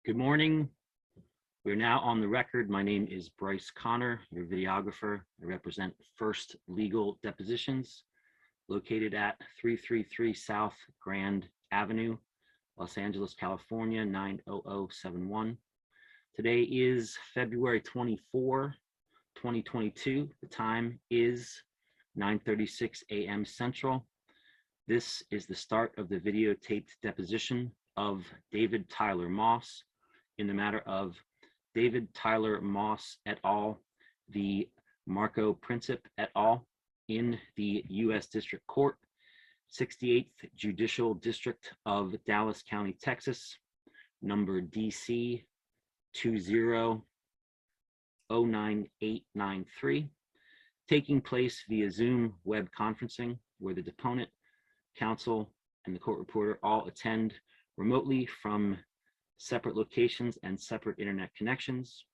Good morning. We're now on the record. My name is Bryce Connor, your videographer. I represent First Legal Depositions, located at 333 South Grand Avenue, Los Angeles, California, 90071. Today is February 24, 2022. The time is 9:36 a.m. Central. This is the start of the videotaped deposition of David Tyler Moss in the matter of David Tyler Moss et al. V. Marco Princip et al. In the U.S. District Court, 68th Judicial District of Dallas County, Texas, number DC 20-09893, taking place via Zoom web conferencing, where the deponent, counsel, and the court reporter all attend remotely from separate locations and separate internet connections.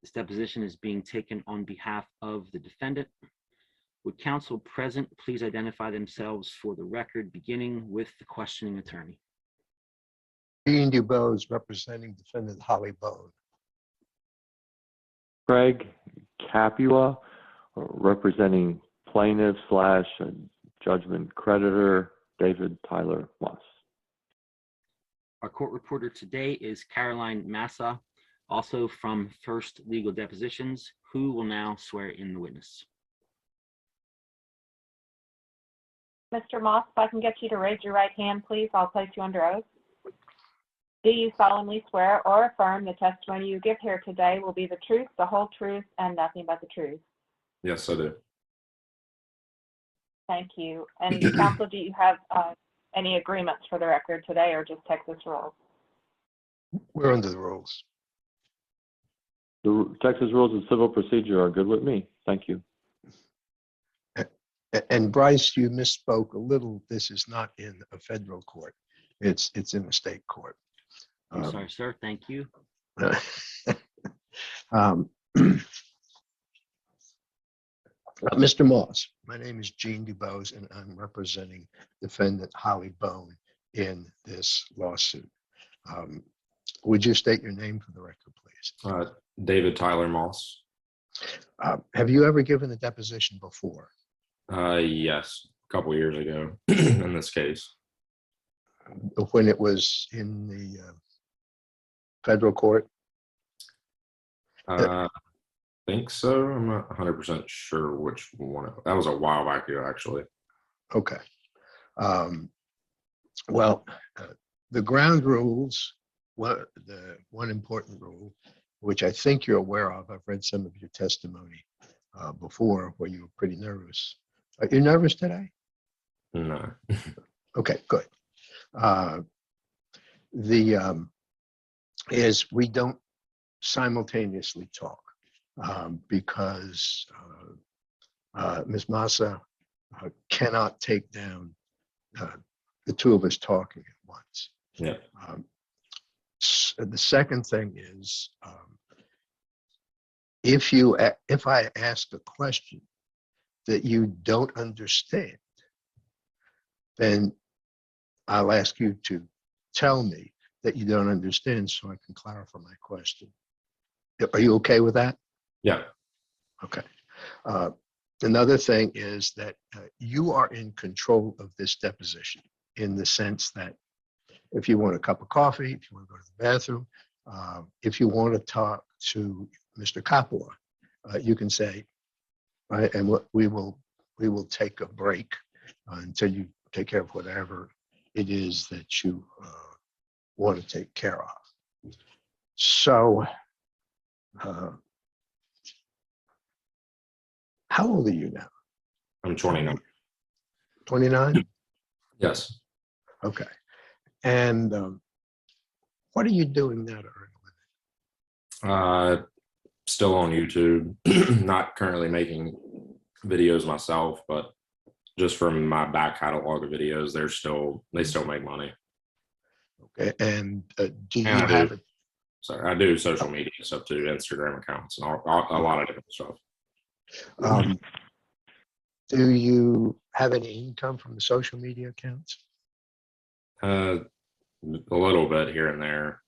This deposition is being taken on behalf of the defendant. Would counsel present please identify themselves for the record, beginning with the questioning attorney. Dean DuBose, representing defendant Holly Bone. Craig Capua, representing plaintiff / judgment creditor David Tyler Moss. Our court reporter today is Caroline Massa, also from First Legal Depositions, who will now swear in the witness. Mr. Moss, if I can get you to raise your right hand, please, I'll place you under oath. Do you solemnly swear or affirm the testimony you give here today will be the truth, the whole truth, and nothing but the truth? Yes, I do. Thank you. And counsel, do you have any agreements for the record today, or just Texas rules? We're under the rules. The Texas Rules of Civil Procedure are good with me. Thank you. And Bryce, you misspoke a little. This is not in a federal court. It's in a state court. I'm sorry, sir. Thank you. Mr. Moss, my name is Gene DuBose, and I'm representing defendant Holly Bone in this lawsuit. Would you state your name for the record, please? David Tyler Moss. Have you ever given a deposition before? Yes, a couple years ago in this case. When it was in the federal court? I think so. I'm not 100% sure which one. That was a while back ago, actually. Okay. Well, the ground rules, the one important rule, which I think you're aware of, I've read some of your testimony before where you were pretty nervous. Are you nervous today? No. Okay, good. Is we don't simultaneously talk because Ms. Massa cannot take down the two of us talking at once. Yeah. The second thing is, if I ask a question that you don't understand, then I'll ask you to tell me that you don't understand so I can clarify my question. Are you okay with that? Yeah. Okay. Another thing is that you are in control of this deposition, in the sense that if you want a cup of coffee, if you want to go to the bathroom, if you want to talk to Mr. Capua, you can say, right, and we will take a break until you take care of whatever it is that you want to take care of. So, how old are you now? I'm 29. 29? Yes. Okay. And what are you doing now to earn a living? Still on YouTube. Not currently making videos myself, but just from my back catalog of videos, they still make money. Okay. And do you have it? Sorry, I do social media stuff too, Instagram accounts, and a lot of different stuff. Do you have any income from the social media accounts? A little bit here and there.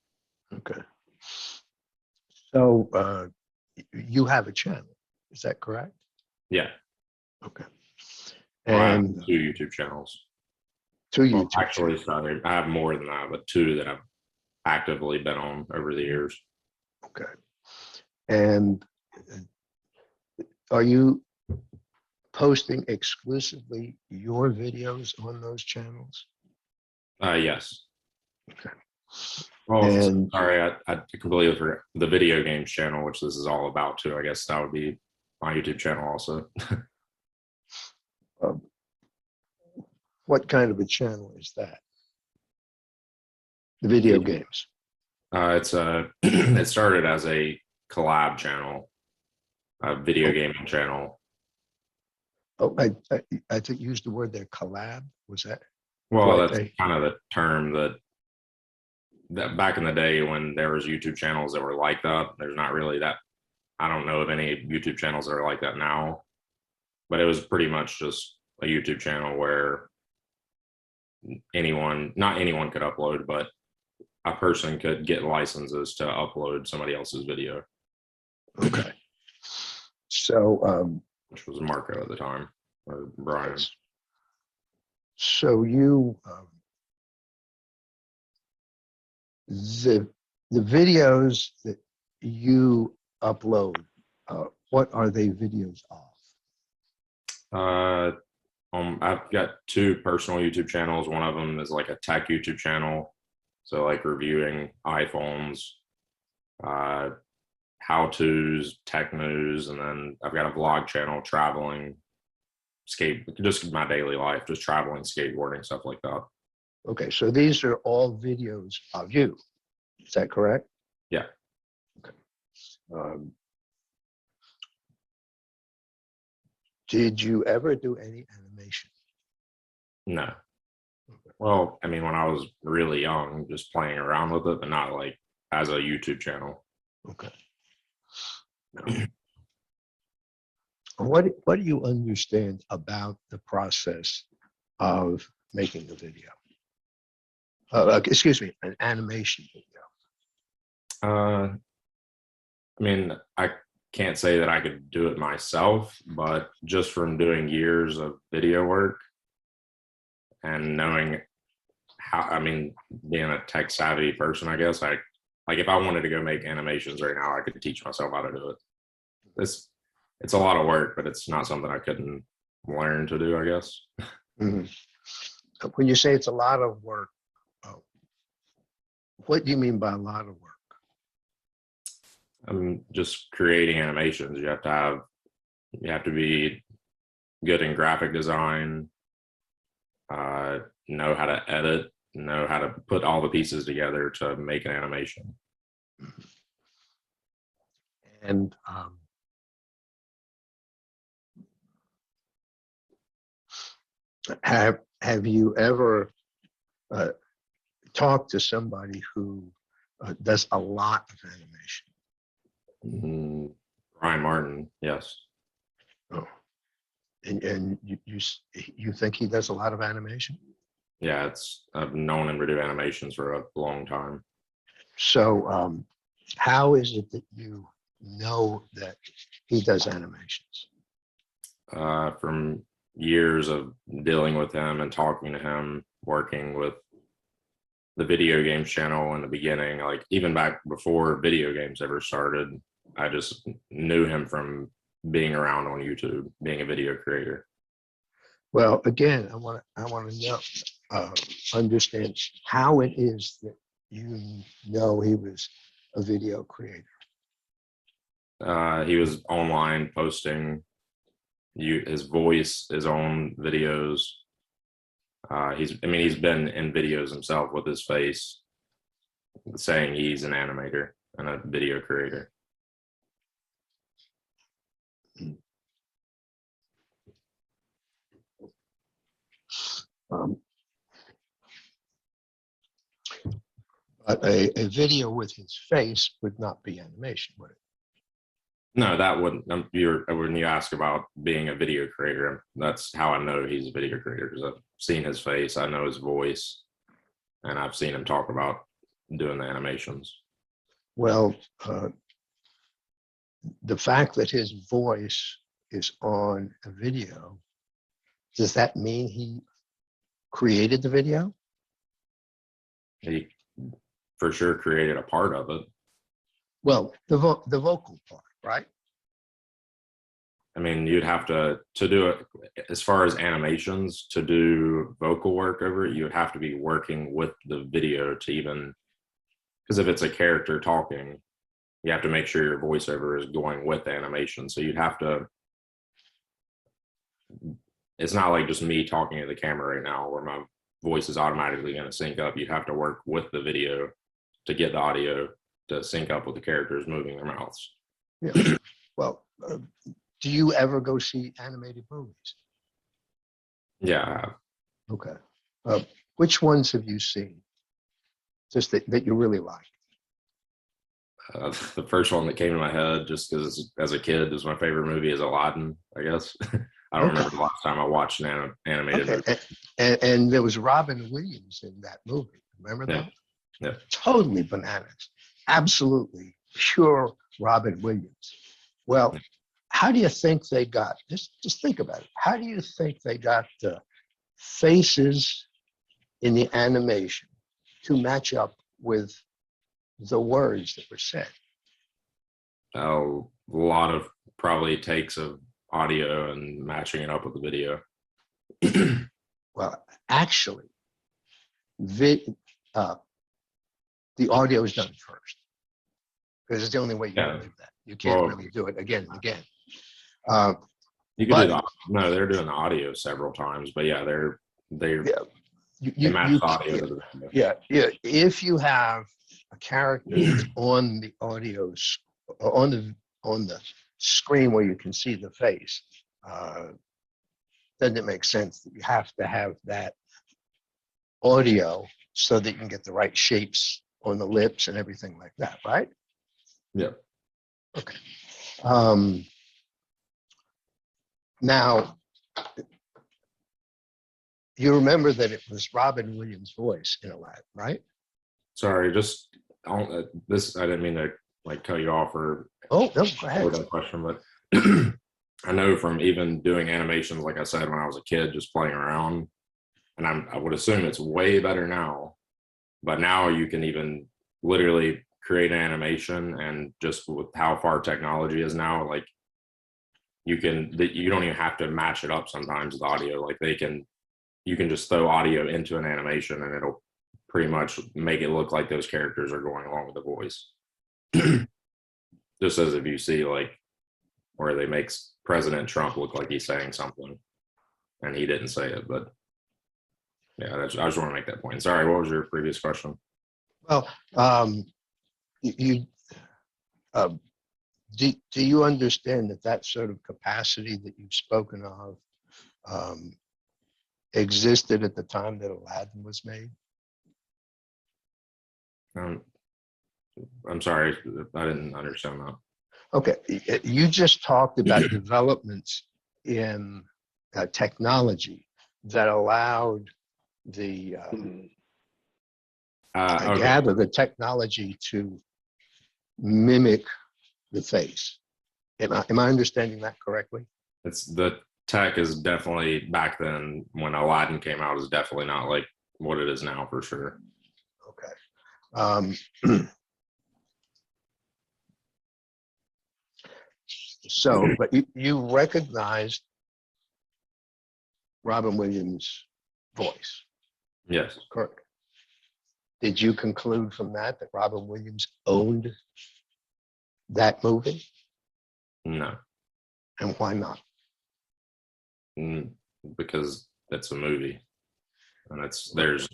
Okay. So you have a channel, is that correct? Yeah. Okay. Well, I have And 2 YouTube channels. two Well, YouTube actually, channels. sorry, I have more than that, but 2 that I've actively been on over the years. Okay. And are you posting exclusively your videos on those channels? Yes. Okay. Well, And sorry, I completely forgot the video games channel, which this is all about too. I guess that would be my YouTube channel also. um, what kind of a channel is that? The video games. It's it started as a collab channel, a video Oh. gaming channel. Oh, I think you used the word there, collab. Was that? Well, Right, that's kind of the term that back in the day when there was YouTube channels that were like that. There's not really that. I don't know of any YouTube channels that are like that now, but it was pretty much just a YouTube channel where not anyone could upload, but a person could get licenses to upload somebody else's video, Okay. So, which was Marco at the time, or Brian. so you, the videos that you upload, what are they videos of? I've got 2 personal YouTube channels. One of them is like a tech YouTube channel, so like reviewing iPhones, how-tos, tech news, and then I've got a vlog channel, traveling, just my daily life, just traveling, skateboarding, stuff like that. Okay, so these are all videos of you. Is that correct? Yeah. Okay. Did you ever do any animation? No. Well, I mean, when I was really young, just playing around with it, but not like as a YouTube channel. Okay. What do you understand about the process of making a video? Excuse me, an animation video. I mean, I can't say that I could do it myself, but just from doing years of video work and knowing how, I mean, being a tech savvy person, I guess, like if I wanted to go make animations right now, I could teach myself how to do it. It's a lot of work, but it's not something I couldn't learn to do, I guess. Mm-hmm. When you say it's a lot of work, what do you mean by a lot of work? Just creating animations. You have to be good in graphic design, know how to edit, know how to put all the pieces together to make an animation. And have you ever talked to somebody who does a lot of animation? Brian Martin, yes. Oh, and you think he does a lot of animation? Yeah, I've known him to do animations for a long time. So how is it that you know that he does animations? From years of dealing with him and talking to him, working with the video games channel in the beginning, like even back before video games ever started, I just knew him from being around on YouTube, being a video creator. Well, again, I want to understand how it is that you know he was a video creator. He was online posting his voice, his own videos. He's been in videos himself with his face, saying he's an animator and a video creator. But a video with his face would not be animation, would it? No, that wouldn't. When you ask about being a video creator, that's how I know he's a video creator, because I've seen his face, I know his voice, and I've seen him talk about doing the animations. Well, the fact that his voice is on a video, does that mean he created the video? He for sure created a part of it. Well, the vocal part, right? I mean, you'd have to do it as far as animations, to do vocal work over it, you would have to be working with the video to even, because if it's a character talking, you have to make sure your voiceover is going with the animation. So you'd have to, it's not like just me talking to the camera right now where my voice is automatically going to sync up. You'd have to work with the video to get the audio to sync up with the characters moving their mouths. Yeah. Well, do you ever go see animated movies? Yeah, I have. Okay. Which ones have you seen? Just that you really like? The first one that came to my head, just because as a kid, was my favorite movie, is Aladdin, I guess. I don't remember the last time I watched an animated movie. And there was Robin Williams in that movie. Remember that? Yeah. Totally bananas. Absolutely pure Robin Williams. Well, how do you think they got, just think about it. How do you think they got the faces in the animation to match up with the words that were said? A lot of probably takes of audio and matching it up with the video. Well, actually, the audio is done first, because it's the only way you can do that. You can't really do it again and again. You could do no, they're doing the audio several times, but yeah, they match the audio to the video. Yeah. If you have a character that's on the audio, on the screen where you can see the face, doesn't it make sense that you have to have that audio so that you can get the right shapes on the lips and everything like that, right? Yeah. Okay. Now, you remember that it was Robin Williams' voice in Aladdin, right? Sorry, just this. I didn't mean to like cut you off or. Oh, no, go ahead. That question, but I know from even doing animations, like I said, when I was a kid, just playing around, and I would assume it's way better now. But now you can even literally create an animation, and just with how far technology is now, like you don't even have to match it up sometimes with audio. Like you can just throw audio into an animation and it'll pretty much make it look like those characters are going along with the voice. Just as if you see like where they make President Trump look like he's saying something and he didn't say it, but yeah, I just want to make that point. Sorry, what was your previous question? Well, do you understand that sort of capacity that you've spoken of existed at the time that Aladdin was made? I'm sorry, I didn't understand that. Okay, you just talked about developments in technology that allowed I gather the technology to mimic the face. Am I understanding that correctly? It's the tech is definitely back then when Aladdin came out is definitely not like what it is now for sure. Okay. So, but you recognized Robin Williams' voice. Yes. Correct. Did you conclude from that Robin Williams owned that movie? No. And why not? Because it's a movie, and there's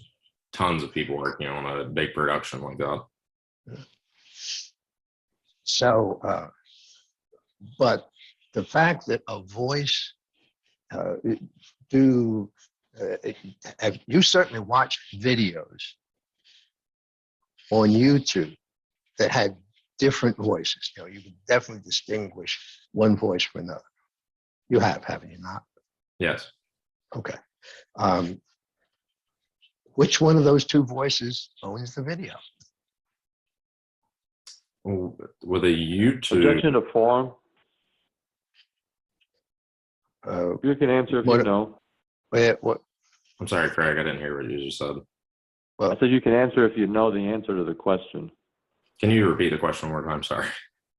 tons of people working on a big production like that. So, but the fact that a voice you certainly watched videos on YouTube that had different voices. You can definitely distinguish one voice from another. You haven't you not? Yes. Okay. Which one of those two voices owns the video? With a YouTube, Objection to form. You can answer if you What- know. what, I'm sorry, Craig, I didn't hear what you just said. I said you can answer if you know the answer to the question. Can you repeat the question one more time? Sorry.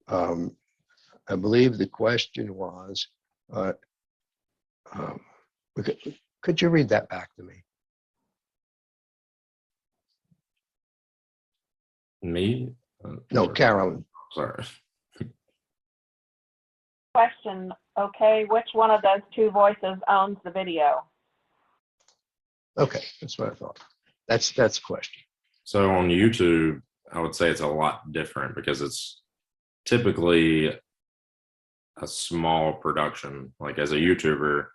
I believe the question was, could you read that back to me? Me? No, Carolyn. Sorry. Question, okay, which one of those two voices owns the video? Okay, that's what I thought. That's the question. So on YouTube, I would say it's a lot different because it's typically a small production. Like as a YouTuber,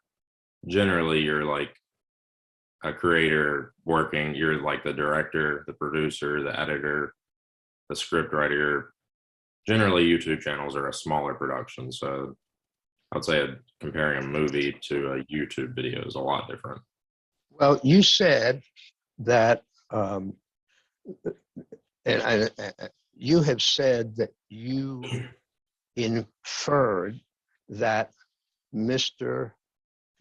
generally you're like a creator working, you're like the director, the producer, the editor, the script writer. Generally, YouTube channels are a smaller production. So I would say comparing a movie to a YouTube video is a lot different. Well, you said that, you have said that you inferred that Mr.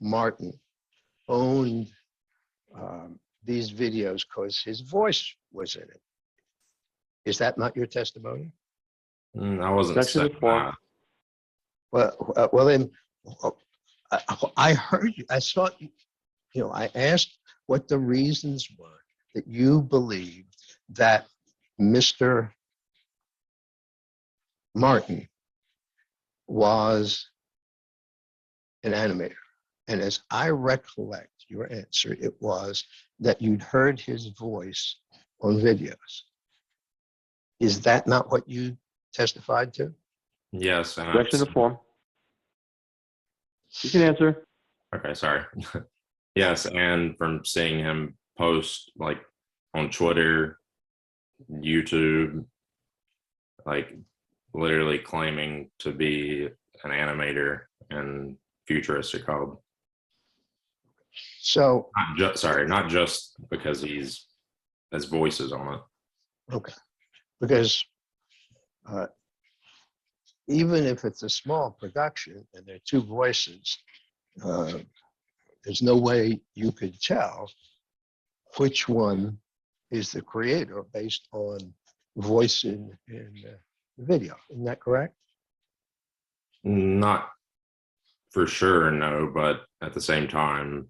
Martin owned these videos because his voice was in it. Is that not your testimony? I wasn't Objection to saying form. that. Well, then I heard you. I saw you. I asked what the reasons were that you believed that Mr. Martin was an animator. And as I recollect your answer, it was that you'd heard his voice on videos. Is that not what you testified to? Yes. And Objection to form. You can answer. Okay, sorry. Yes, and from seeing him post like on Twitter, YouTube, like literally claiming to be an animator and futuristic hub. So, Not just because his voice is on it. okay, because even if it's a small production and there are two voices, there's no way you could tell which one is the creator based on voice in the video. Isn't that correct? Not for sure, no, but at the same time,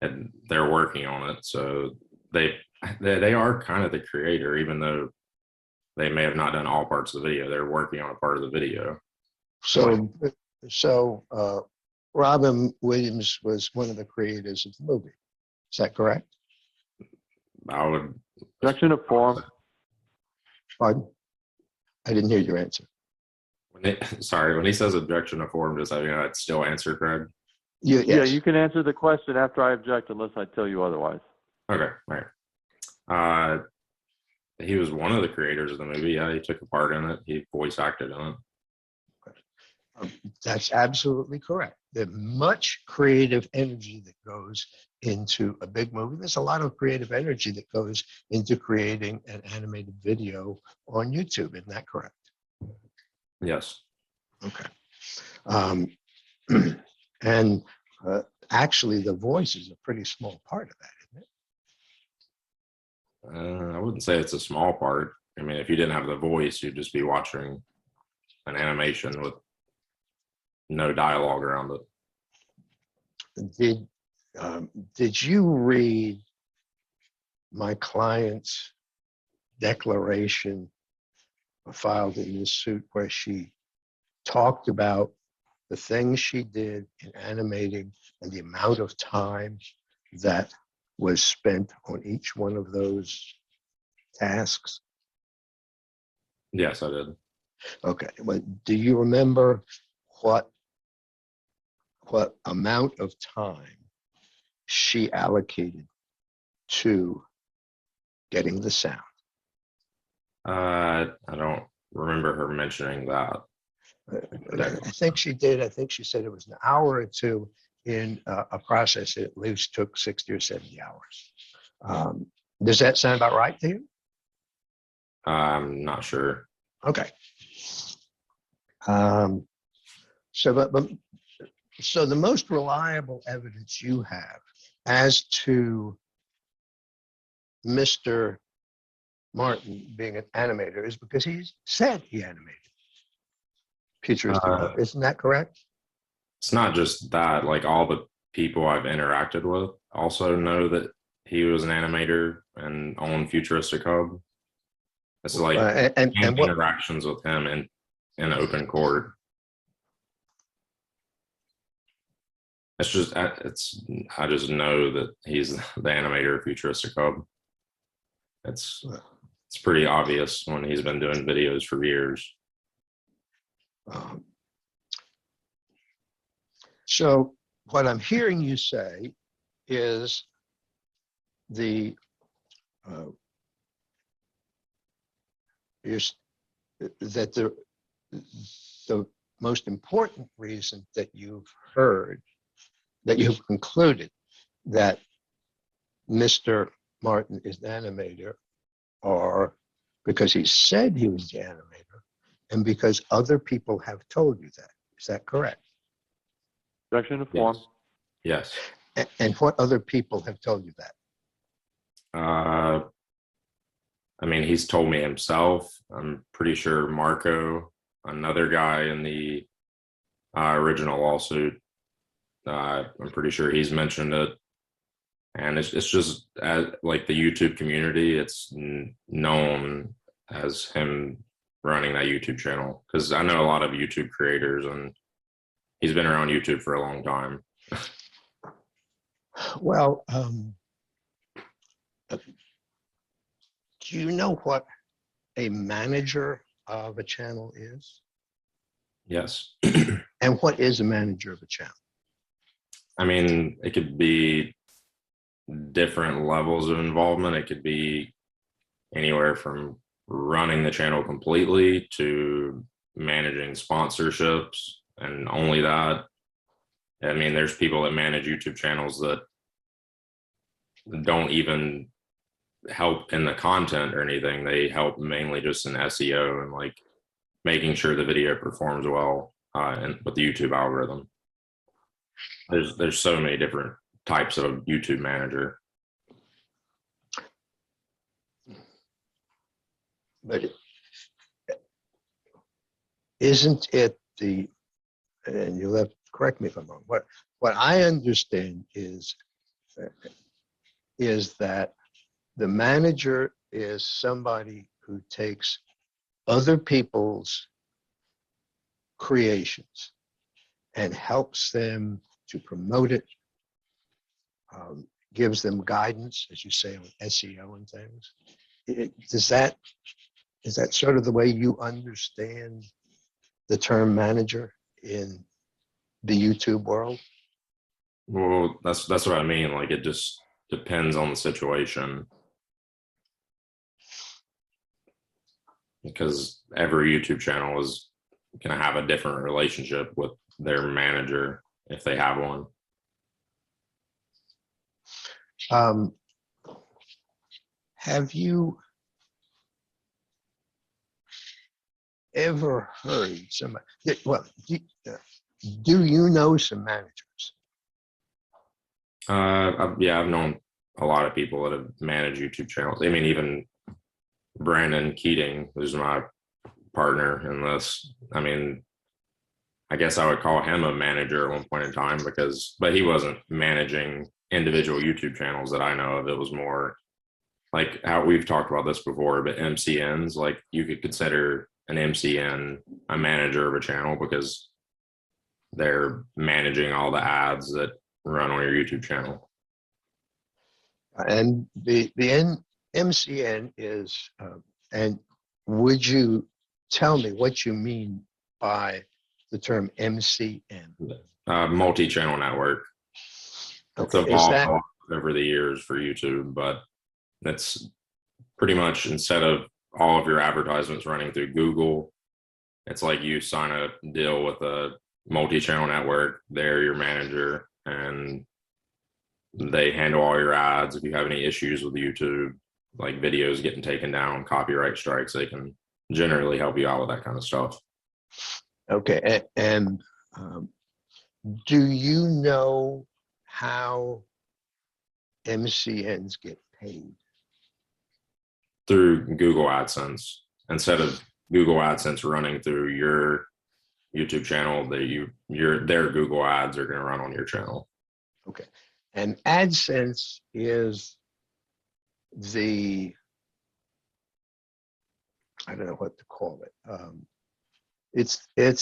and they're working on it, so they are kind of the creator, even though they may have not done all parts of the video. They're working on a part of the video. So Robin Williams was one of the creators of the movie. Is that correct? I would. Objection to form. Pardon? I didn't hear your answer. When he says objection to form, does that mean I'd still answer, Craig? Yes. Yeah, you can answer the question after I object unless I tell you otherwise. Okay, all right. He was one of the creators of the movie. Yeah, he took a part in it. He voice acted in it. That's absolutely correct. There's much creative energy that goes into a big movie. There's a lot of creative energy that goes into creating an animated video on YouTube. Isn't that correct? Yes. Okay. And actually, the voice is a pretty small part of that, isn't it? I wouldn't say it's a small part. I mean, if you didn't have the voice, you'd just be watching an animation with no dialogue around it. Did you read my client's declaration filed in this suit where she talked about the things she did in animating and the amount of time that was spent on each one of those tasks? Yes, I did. Okay, but do you remember what amount of time she allocated to getting the sound? I don't remember her mentioning that. I think she did. I think she said it was an hour or two in a process that at least took 60 or 70 hours. Does that sound about right to you? I'm not sure. Okay. So the most reliable evidence you have as to Mr. Martin being an animator is because he said he animated futuristic art. Isn't that correct? It's not just that, like all the people I've interacted with also know that he was an animator and owned Futuristic Hub. It's like And what? interactions with him in open court. It's just I just know that he's the animator of Futuristic Hub. It's pretty obvious when he's been doing videos for years. So what I'm hearing you say is that the most important reason that you've heard, that you've concluded that Mr. Martin is the animator, are because he said he was the animator and because other people have told you that. Is that correct? Objection to form. Yes. And what other people have told you that? I mean, he's told me himself. I'm pretty sure Marco, another guy in the original lawsuit, I'm pretty sure he's mentioned it. And it's just like the YouTube community, it's known as him running that YouTube channel. Because I know a lot of YouTube creators, and he's been around YouTube for a long time. Well, do you know what a manager of a channel is? Yes. And what is a manager of a channel? I mean, it could be different levels of involvement. It could be anywhere from running the channel completely to managing sponsorships and only that. I mean, there's people that manage YouTube channels that don't even help in the content or anything. They help mainly just in SEO and like making sure the video performs well and with the YouTube algorithm. There's so many different types of YouTube manager. But isn't it and you'll have to correct me if I'm wrong, what I understand is that the manager is somebody who takes other people's creations and helps them to promote it, gives them guidance, as you say, on SEO and things. Is that sort of the way you understand the term manager in the YouTube world? Well, that's what I mean. Like it just depends on the situation. Because every YouTube channel is going to have a different relationship with their manager if they have one. Have you ever heard somebody, well, do you know some managers? I've known a lot of people that have managed YouTube channels. I mean, even Brandon Keating, who's my partner in this. I mean, I guess I would call him a manager at one point in time but he wasn't managing individual YouTube channels that I know of. It was more like how we've talked about this before, but MCNs, like you could consider an MCN a manager of a channel because they're managing all the ads that run on your YouTube channel. And the MCN is, and would you tell me what you mean by the term MCN? Multi-channel network. It's evolved a lot over the years for YouTube, but it's pretty much instead of all of your advertisements running through Google, it's like you sign a deal with a multi-channel network. They're your manager and they handle all your ads. If you have any issues with YouTube, like videos getting taken down, copyright strikes, they can generally help you out with that kind of stuff. Okay. And do you know how MCNs get paid? Through Google AdSense. Instead of Google AdSense running through your YouTube channel, their Google ads are going to run on your channel. Okay. And AdSense is I don't know what to call it. It's a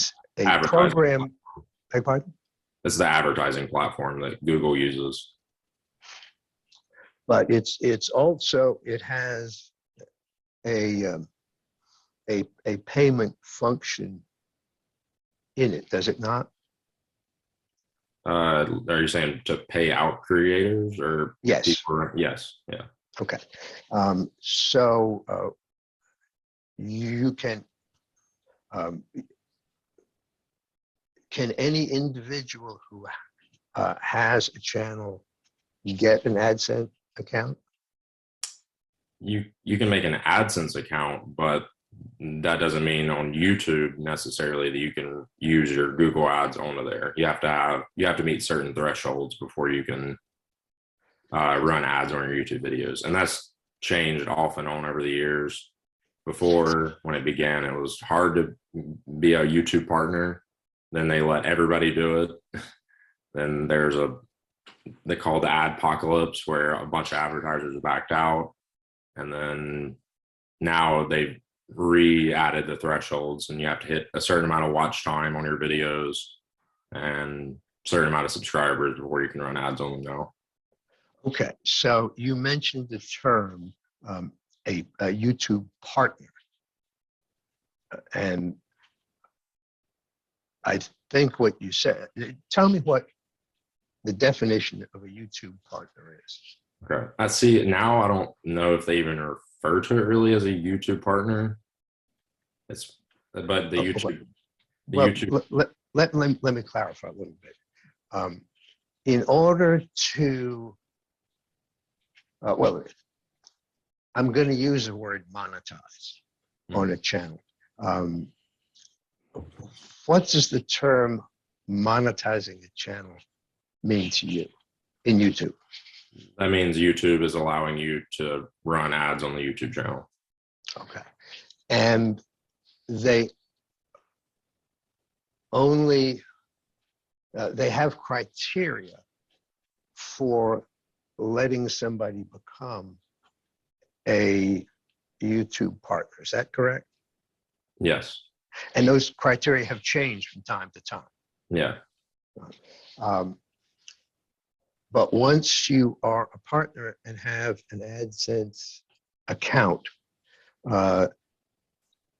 Advertising. program. Beg pardon? It's the advertising platform that Google uses. But it's also, it has a payment function in it, does it not? Are you saying to pay out creators or Yes. people? Yes. Yeah. Okay. So you can any individual who has a channel get an AdSense account? You can make an AdSense account, but that doesn't mean on YouTube necessarily that you can use your Google ads onto there. You have to meet certain thresholds before you can run ads on your YouTube videos. And that's changed off and on over the years. Before, when it began, it was hard to be a YouTube partner. Then they let everybody do it. Then they call the adpocalypse, where a bunch of advertisers backed out. And then now they've re-added the thresholds, and you have to hit a certain amount of watch time on your videos and a certain amount of subscribers before you can run ads on them now. Okay, so you mentioned the term a YouTube partner, and I think what you said. Tell me what the definition of a YouTube partner is. Okay, I see it now. I don't know if they even refer to it really as a YouTube partner. But the YouTube. Let me clarify a little bit. In order to, I'm going to use the word monetize on a channel. What does the term monetizing a channel mean to you in YouTube? That means YouTube is allowing you to run ads on the YouTube channel. Okay. And they only, they have criteria for letting somebody become a YouTube partner. Is that correct? Yes. And those criteria have changed from time to time. Yeah. But once you are a partner and have an AdSense account,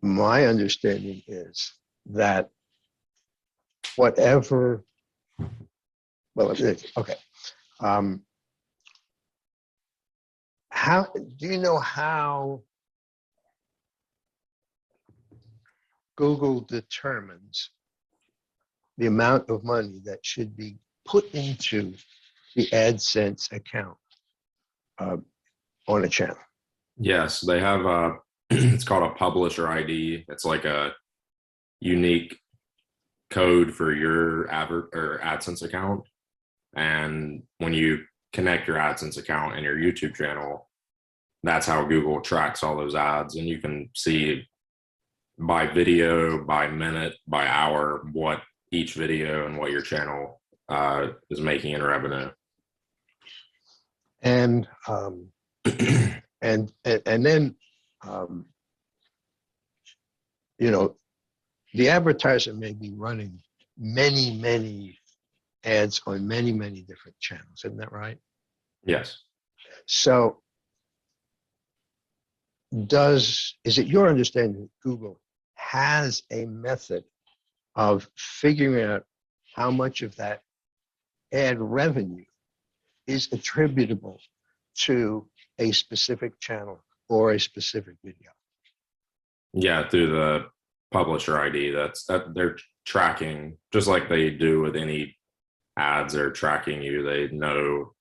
my understanding is that whatever, okay. How do you know how Google determines the amount of money that should be put into the AdSense account on a channel? Yes, they have it's called a publisher ID. It's like a unique code for your AdSense account. And when you connect your AdSense account and your YouTube channel, that's how Google tracks all those ads. And you can see by video, by minute, by hour, what each video and what your channel is making in revenue. And and then you know, the advertiser may be running many ads on many different channels. Isn't that right? Yes. So is it your understanding that Google has a method of figuring out how much of that ad revenue is attributable to a specific channel or a specific video? Yeah, through the publisher ID. That they're tracking, just like they do with any ads. They're tracking you. They know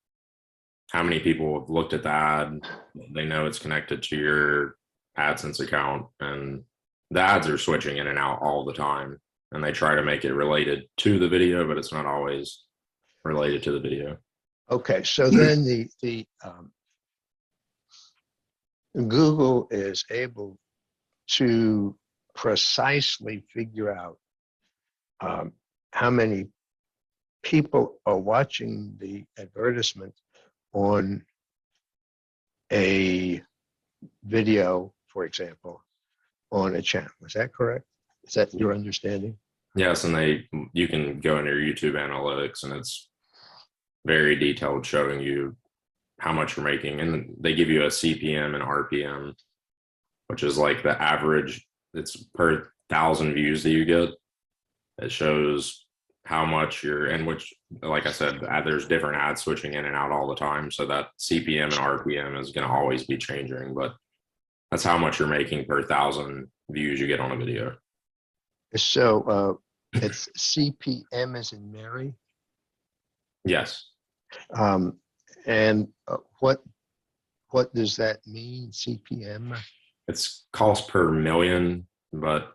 how many people have looked at the ad. They know it's connected to your AdSense account, and the ads are switching in and out all the time, and they try to make it related to the video, but it's not always related to the video. Okay, so then Google is able to precisely figure out how many people are watching the advertisement on a video, for example, on a channel. Is that correct? Is that your understanding? Yes, and you can go into your YouTube analytics, and it's very detailed, showing you how much you're making, and they give you a CPM and RPM, which is like the average. It's per 1,000 views that you get. It shows how much you're, and which, like I said, there's different ads switching in and out all the time, so that CPM and RPM is going to always be changing, but that's how much you're making per 1,000 views you get on a video. So it's CPM as in Mary. Yes. And what does that mean, CPM? It's cost per million, but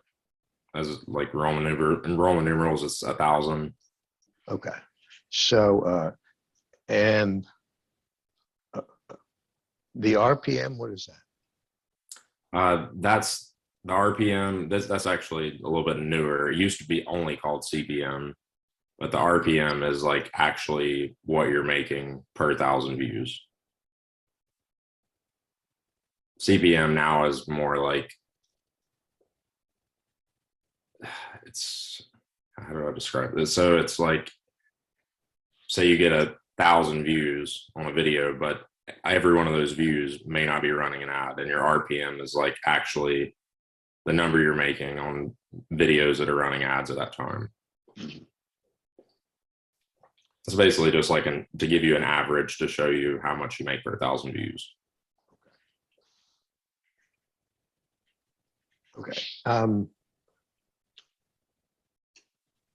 as like Roman numerals, it's 1,000. Okay. So, and the RPM, what is that? That's the RPM. That's actually a little bit newer. It used to be only called CPM, but the RPM is like actually what you're making per 1,000 views. CPM now is more like, it's, how do I describe this? So it's like, say you get 1,000 views on a video, but every one of those views may not be running an ad, and your RPM is like actually the number you're making on videos that are running ads at that time. It's basically just like to give you an average to show you how much you make per 1,000 views. Okay.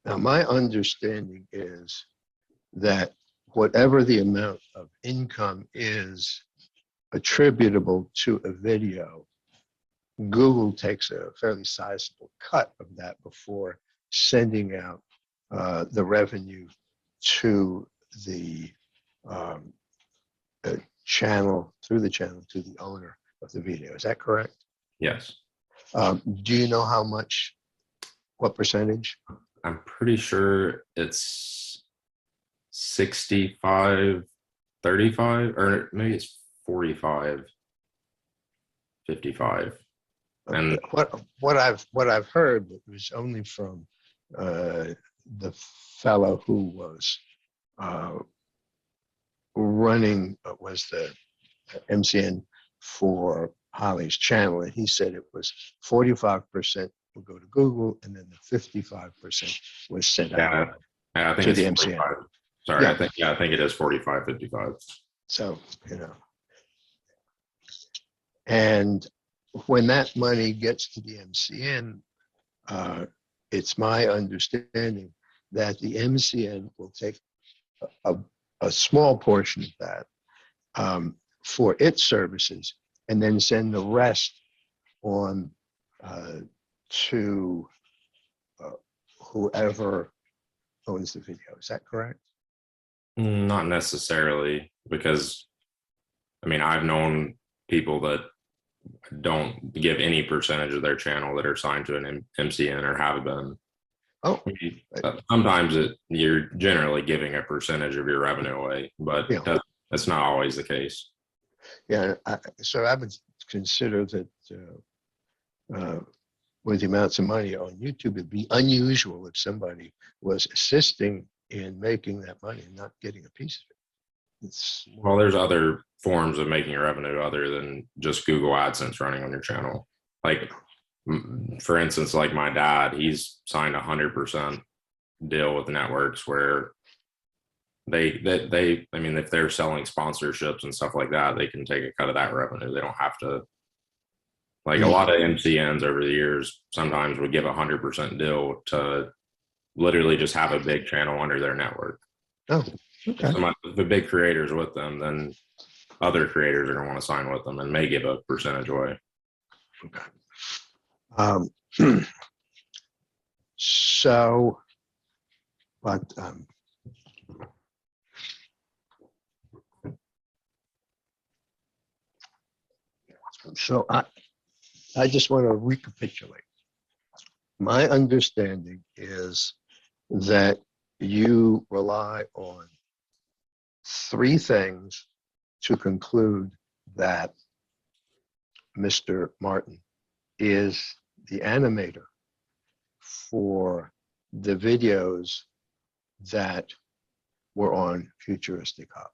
Now, my understanding is that whatever the amount of income is attributable to a video, Google takes a fairly sizable cut of that before sending out the revenue to the channel, through the channel to the owner of the video. Is that correct? Yes. Do you know how much, what percentage? I'm pretty sure it's 65, 35, or maybe it's 45, 55. And what I've heard was only from the fellow who was running, was the MCN for Holly's channel, and he said it was 45% would go to Google, and then the 55% was sent out I think to it's the 45. MCN. Sorry, Yeah. I think it is 45, 55. So, and when that money gets to the MCN, it's my understanding that the MCN will take a small portion of that for its services, and then send the rest on to whoever owns the video. Is that correct? Not necessarily, because I mean, I've known people that don't give any percentage of their channel that are signed to an MCN or have been. Oh, sometimes you're generally giving a percentage of your revenue away, but yeah. that's not always the case. Yeah, so I would consider that with the amounts of money on YouTube, it'd be unusual if somebody was assisting in making that money and not getting a piece of it. Well, there's other forms of making revenue other than just Google AdSense running on your channel. Like, for instance, like my dad, he's signed 100% deal with the networks where they I mean, if they're selling sponsorships and stuff like that, they can take a cut of that revenue. They don't have to, like a lot of MCNs over the years sometimes would give 100% deal to literally just have a big channel under their network. Oh, okay. If the big creators with them, then other creators are going to want to sign with them and may give a percentage away. Okay. So, but so I just want to recapitulate. My understanding is that you rely on three things to conclude that Mr. Martin is the animator for the videos that were on Futuristic Hub.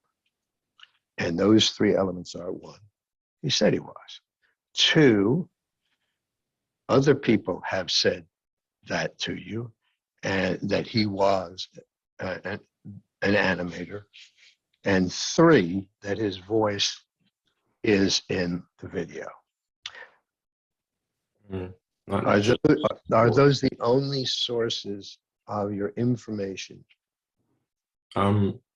And those three elements are: one, he said he was; two, other people have said that to you, and that he was an animator; and three, that his voice is in the video. Not Are those the only sources of your information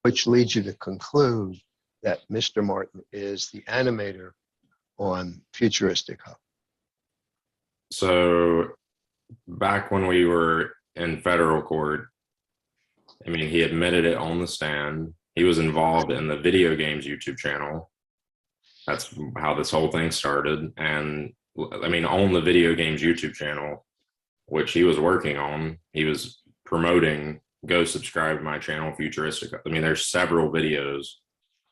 which leads you to conclude that Mr. Martin is the animator on Futuristic Hub? So back when we were in federal court, I mean, he admitted it on the stand. He was involved in the video games YouTube channel. That's how this whole thing started. And I mean, on the video games YouTube channel, which he was working on, he was promoting, go subscribe to my channel, Futuristic. I mean, there's several videos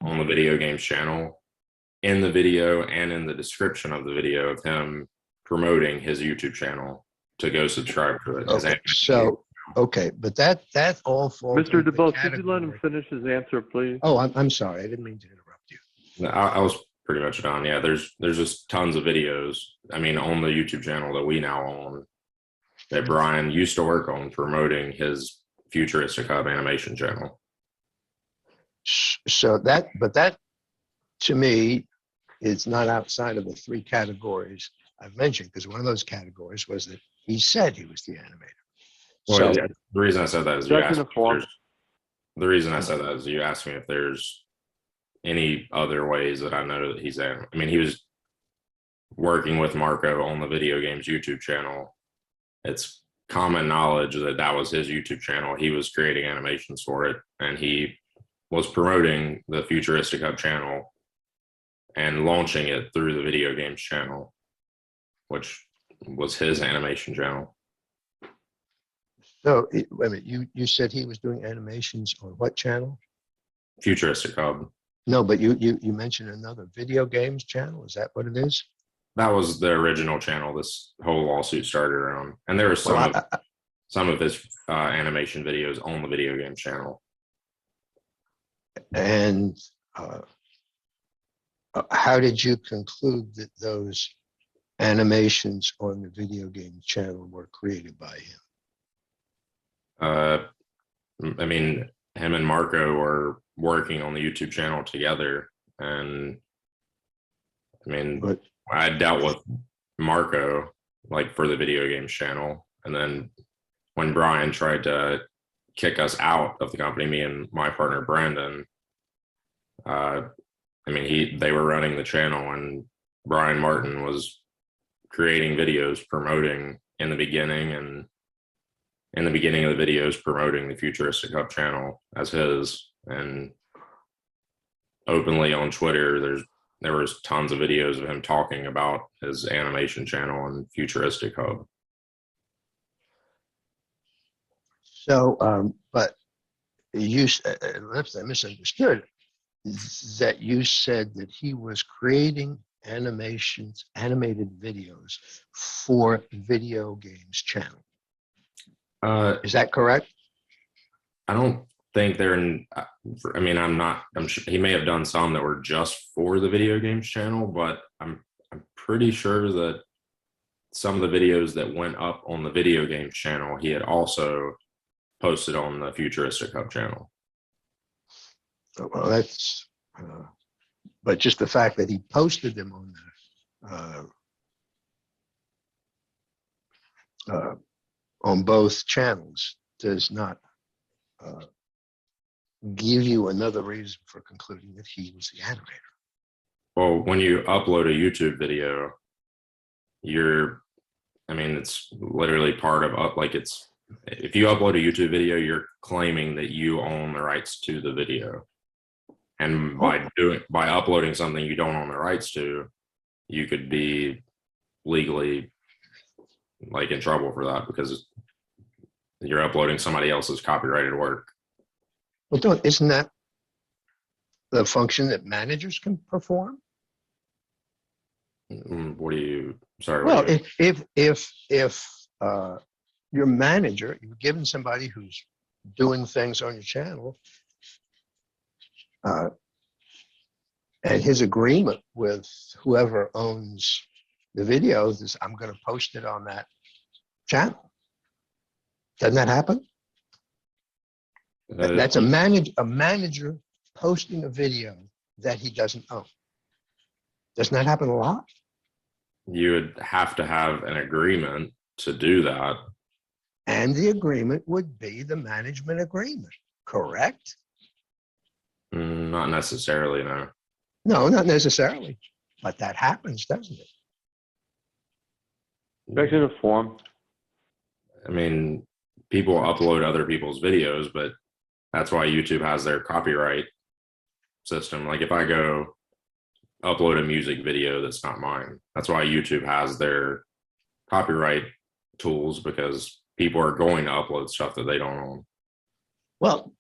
on the video games channel, in the video and in the description of the video, of him promoting his YouTube channel to go subscribe to it. Okay, so, okay, but that all falls. Mr. DeBose, could you let him finish his answer, please? Oh, I'm sorry. I didn't mean to interrupt you. I was pretty much done. Yeah, there's just tons of videos. I mean, on the YouTube channel that we now own, that Brian used to work on promoting his Futuristic Hub animation channel. So that, but that to me is not outside of the three categories I've mentioned, because one of those categories was that he said he was the animator. Well, So, yeah, the reason I said that is the reason I said that is you asked me if there's any other ways that I know that he's in. I mean, he was working with Marco on the video games YouTube channel. It's common knowledge that that was his YouTube channel. He was creating animations for it, and he was promoting the Futuristic Hub channel and launching it through the video games channel, which was his animation channel. so wait a minute, you said he was doing animations on what channel? Futuristic Hub. No, but you mentioned another video games channel. Is that what it is? That was the original channel this whole lawsuit started around. And there were some of his animation videos on the video games channel. And how did you conclude that those animations on the video game channel were created by him? I mean, him and Marco were working on the YouTube channel together. And I mean, But I dealt with Marco like for the video games channel. And then when Brian tried to kick us out of the company, me and my partner, Brandon, I mean, they were running the channel, and Brian Martin was creating videos promoting in the beginning, and in the beginning of the videos promoting the Futuristic Hub channel as his, and openly on Twitter, there was tons of videos of him talking about his animation channel and Futuristic Hub. so, but you, unless I misunderstood, that you said that he was creating animated videos for video games channel. Is that correct? I don't think they're in, I mean, I'm sure he may have done some that were just for the video games channel, but I'm pretty sure that some of the videos that went up on the video games channel, he had also posted on the Futuristic Hub channel. Well, that's, but just the fact that he posted them on both channels does not give you another reason for concluding that he was the animator. Well, when you upload a YouTube video, you're I mean, it's literally part of like it's if you upload a YouTube video, you're claiming that you own the rights to the video. And by uploading something you don't own the rights to, you could be legally like in trouble for that because you're uploading somebody else's copyrighted work. Well, isn't that the function that managers can perform? What do you? Sorry. Well, What do you, if your manager, you're given somebody who's doing things on your channel, and his agreement with whoever owns the videos is, I'm going to post it on that channel. Doesn't that happen? That's a manager posting a video that he doesn't own. Doesn't that happen a lot? you would have to have an agreement to do that. And the agreement would be the management agreement, correct? Not necessarily, no. No, not necessarily, but that happens, doesn't it? Back to the form. I mean, people upload other people's videos, but that's why YouTube has their copyright system. Like if I go upload a music video that's not mine, that's why YouTube has their copyright tools, because people are going to upload stuff that they don't own. Well,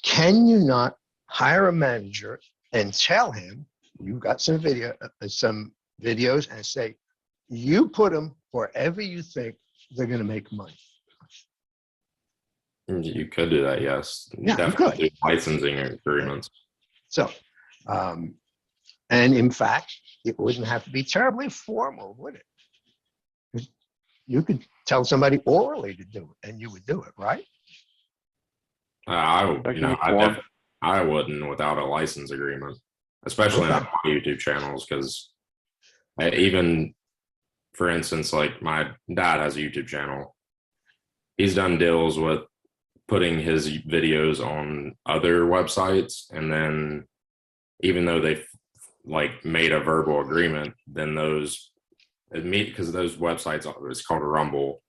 can you not hire a manager and tell him you've got some videos and say, you put them wherever you think they're going to make money? You could do that, yes. Yeah, definitely you could. Licensing agreements. So, and in fact, it wouldn't have to be terribly formal, would it? 'Cause you could tell somebody orally to do it, and you would do it, right? I Form. wouldn't without a license agreement, especially Okay. on my YouTube channels, because even, for instance, like my dad has a YouTube channel. He's done deals with putting his videos on other websites, and then even though they've like made a verbal agreement, then because those websites, it's called a Rumble,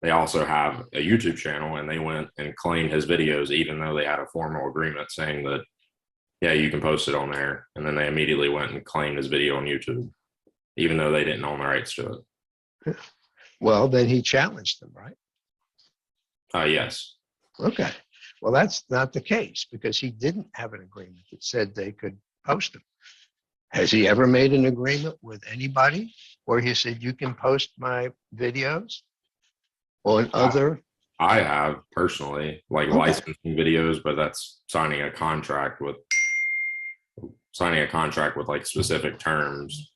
they also have a YouTube channel, and they went and claimed his videos even though they had a formal agreement saying that, yeah, you can post it on there. And then they immediately went and claimed his video on YouTube, even though they didn't own the rights to it. Well, then he challenged them, right? Yes. Okay. Well, that's not the case because he didn't have an agreement that said they could post them. Has he ever made an agreement with anybody where he said, you can post my videos on other? I have personally, like Okay. licensing videos, but that's signing a contract with like specific terms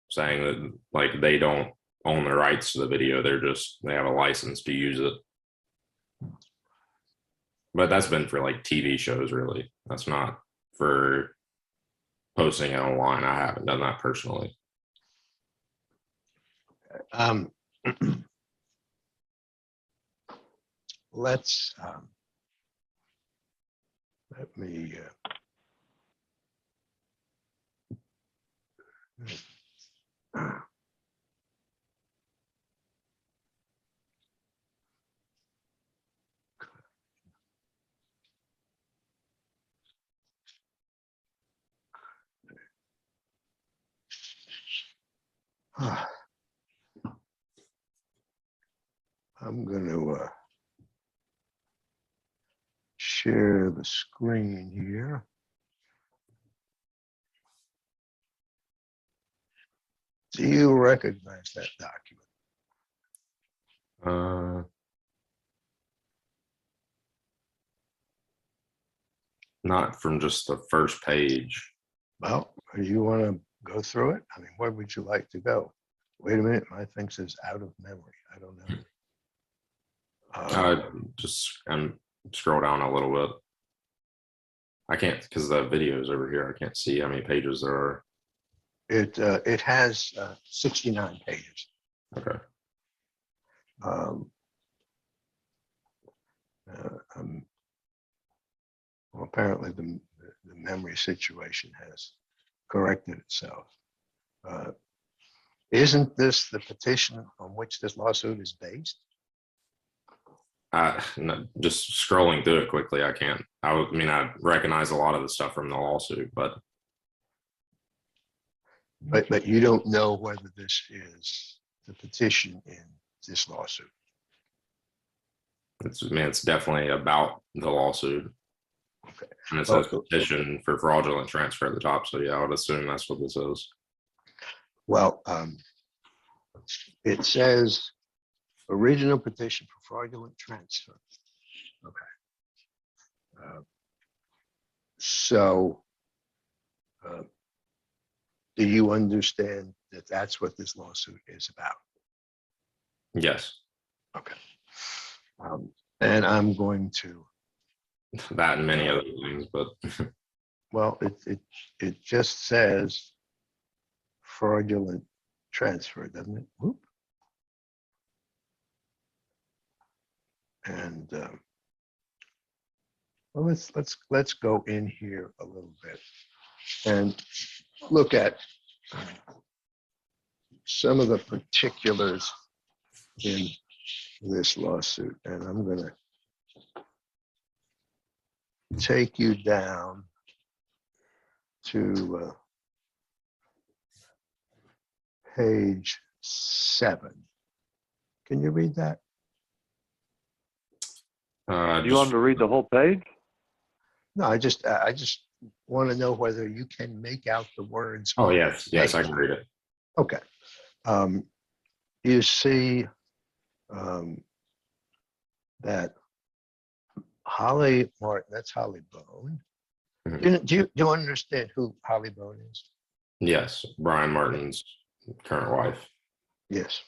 saying that like they don't own the rights to the video. They have a license to use it. But that's been for like TV shows, really. That's not for posting it online. I haven't done that personally. Let's let me I'm going to share the screen here. Do you recognize that document? Not from just the first page. Well, you want to go through it? I mean, where would you like to go? Wait a minute, my thing says out of memory. I don't know. I'm scroll down a little bit. I can't, because the video's over here. I can't see how many pages there are. It has 69 pages. Okay. Well, apparently the memory situation has corrected itself. Isn't this the petition on which this lawsuit is based? No, just scrolling through it quickly, I can't. I mean, I recognize a lot of the stuff from the lawsuit, but But you don't know whether this is the petition in this lawsuit. I mean, it's definitely about the lawsuit. Okay. And it says Oh, petition for fraudulent transfer at the top. So yeah, I would assume that's what this is. Well, it says original petition for fraudulent transfer. Okay. So, do you understand that that's what this lawsuit is about? Yes, Okay. And I'm going to, that and many other things, but well, it just says fraudulent transfer, doesn't it? Whoop. And well, let's go in here a little bit and look at some of the particulars in this lawsuit. And I'm going to take you down to page 7. Can you read that? Do you want to read the whole page? No, I just want to know whether you can make out the words. oh on yes, the yes, I page. can read it. Okay. You see that Holly Martin, that's Holly Bone. Mhm. Do you understand who Holly Bone is? Yes, Brian Martin's current wife. Yes.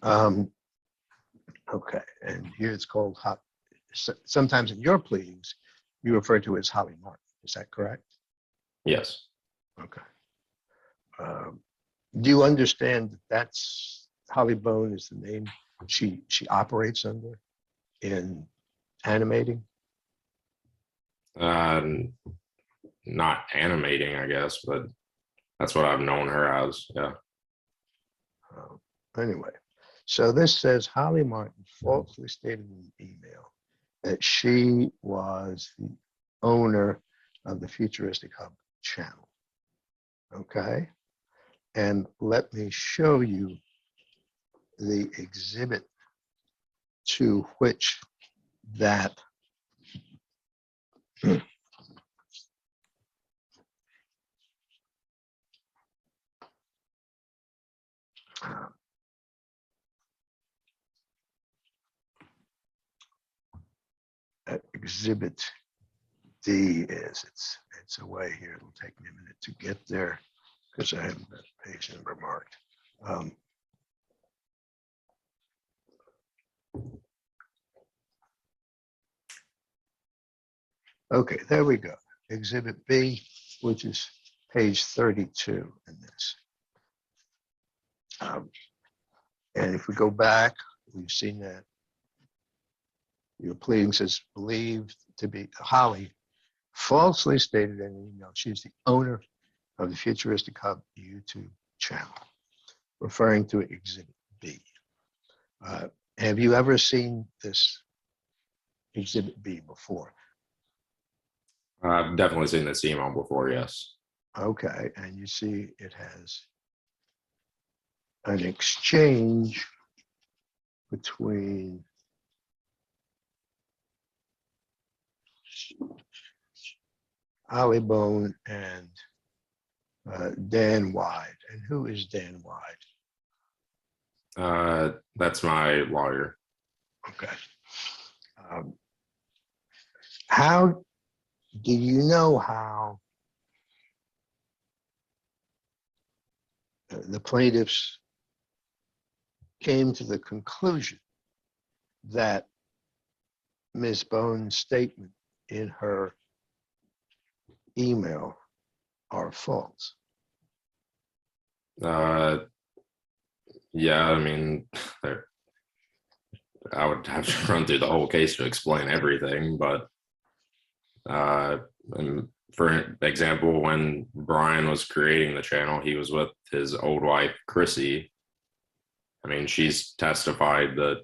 Okay, and here it's called sometimes in your pleadings, you refer to it as Holly Martin. Is that correct? Yes, Okay. Do you understand that that's Holly Bone is the name she operates under in animating? not animating, I guess, but that's what I've known her as. Yeah. Anyway, so this says Holly Martin falsely stated in an email that she was the owner of the Futuristic Hub channel. Okay. And let me show you the exhibit to which that exhibit D is. It's away here. It'll take me a minute to get there because I haven't got the page number marked. Okay, there we go. Exhibit B, which is page 32 in this. And if we go back, we've seen that your pleading says believed to be Holly falsely stated in an email she's the owner of the Futuristic Hub YouTube channel, referring to Exhibit B. Have you ever seen this Exhibit B before? I've definitely seen this email before. Yes. Okay, and you see it has an exchange between Holly Bone and Dan Wide. And who is Dan Wide? That's my lawyer. Okay. How do you know how the plaintiffs came to the conclusion that Ms. Bone's statement in her email are false? Yeah, I mean, I would have to run through the whole case to explain everything, but and for example, when Brian was creating the channel, he was with his old wife, Chrissy. I mean, she's testified that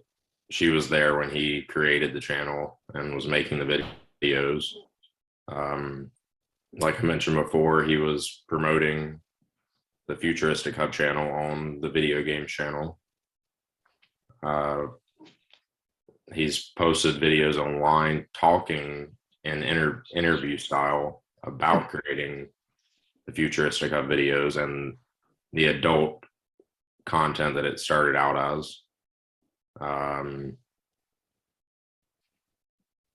she was there when he created the channel and was making the videos. Like I mentioned before, he was promoting the Futuristic Hub channel on the video games channel. He's posted videos online talking in interview style about creating the Futuristic Hub videos and the adult content that it started out as.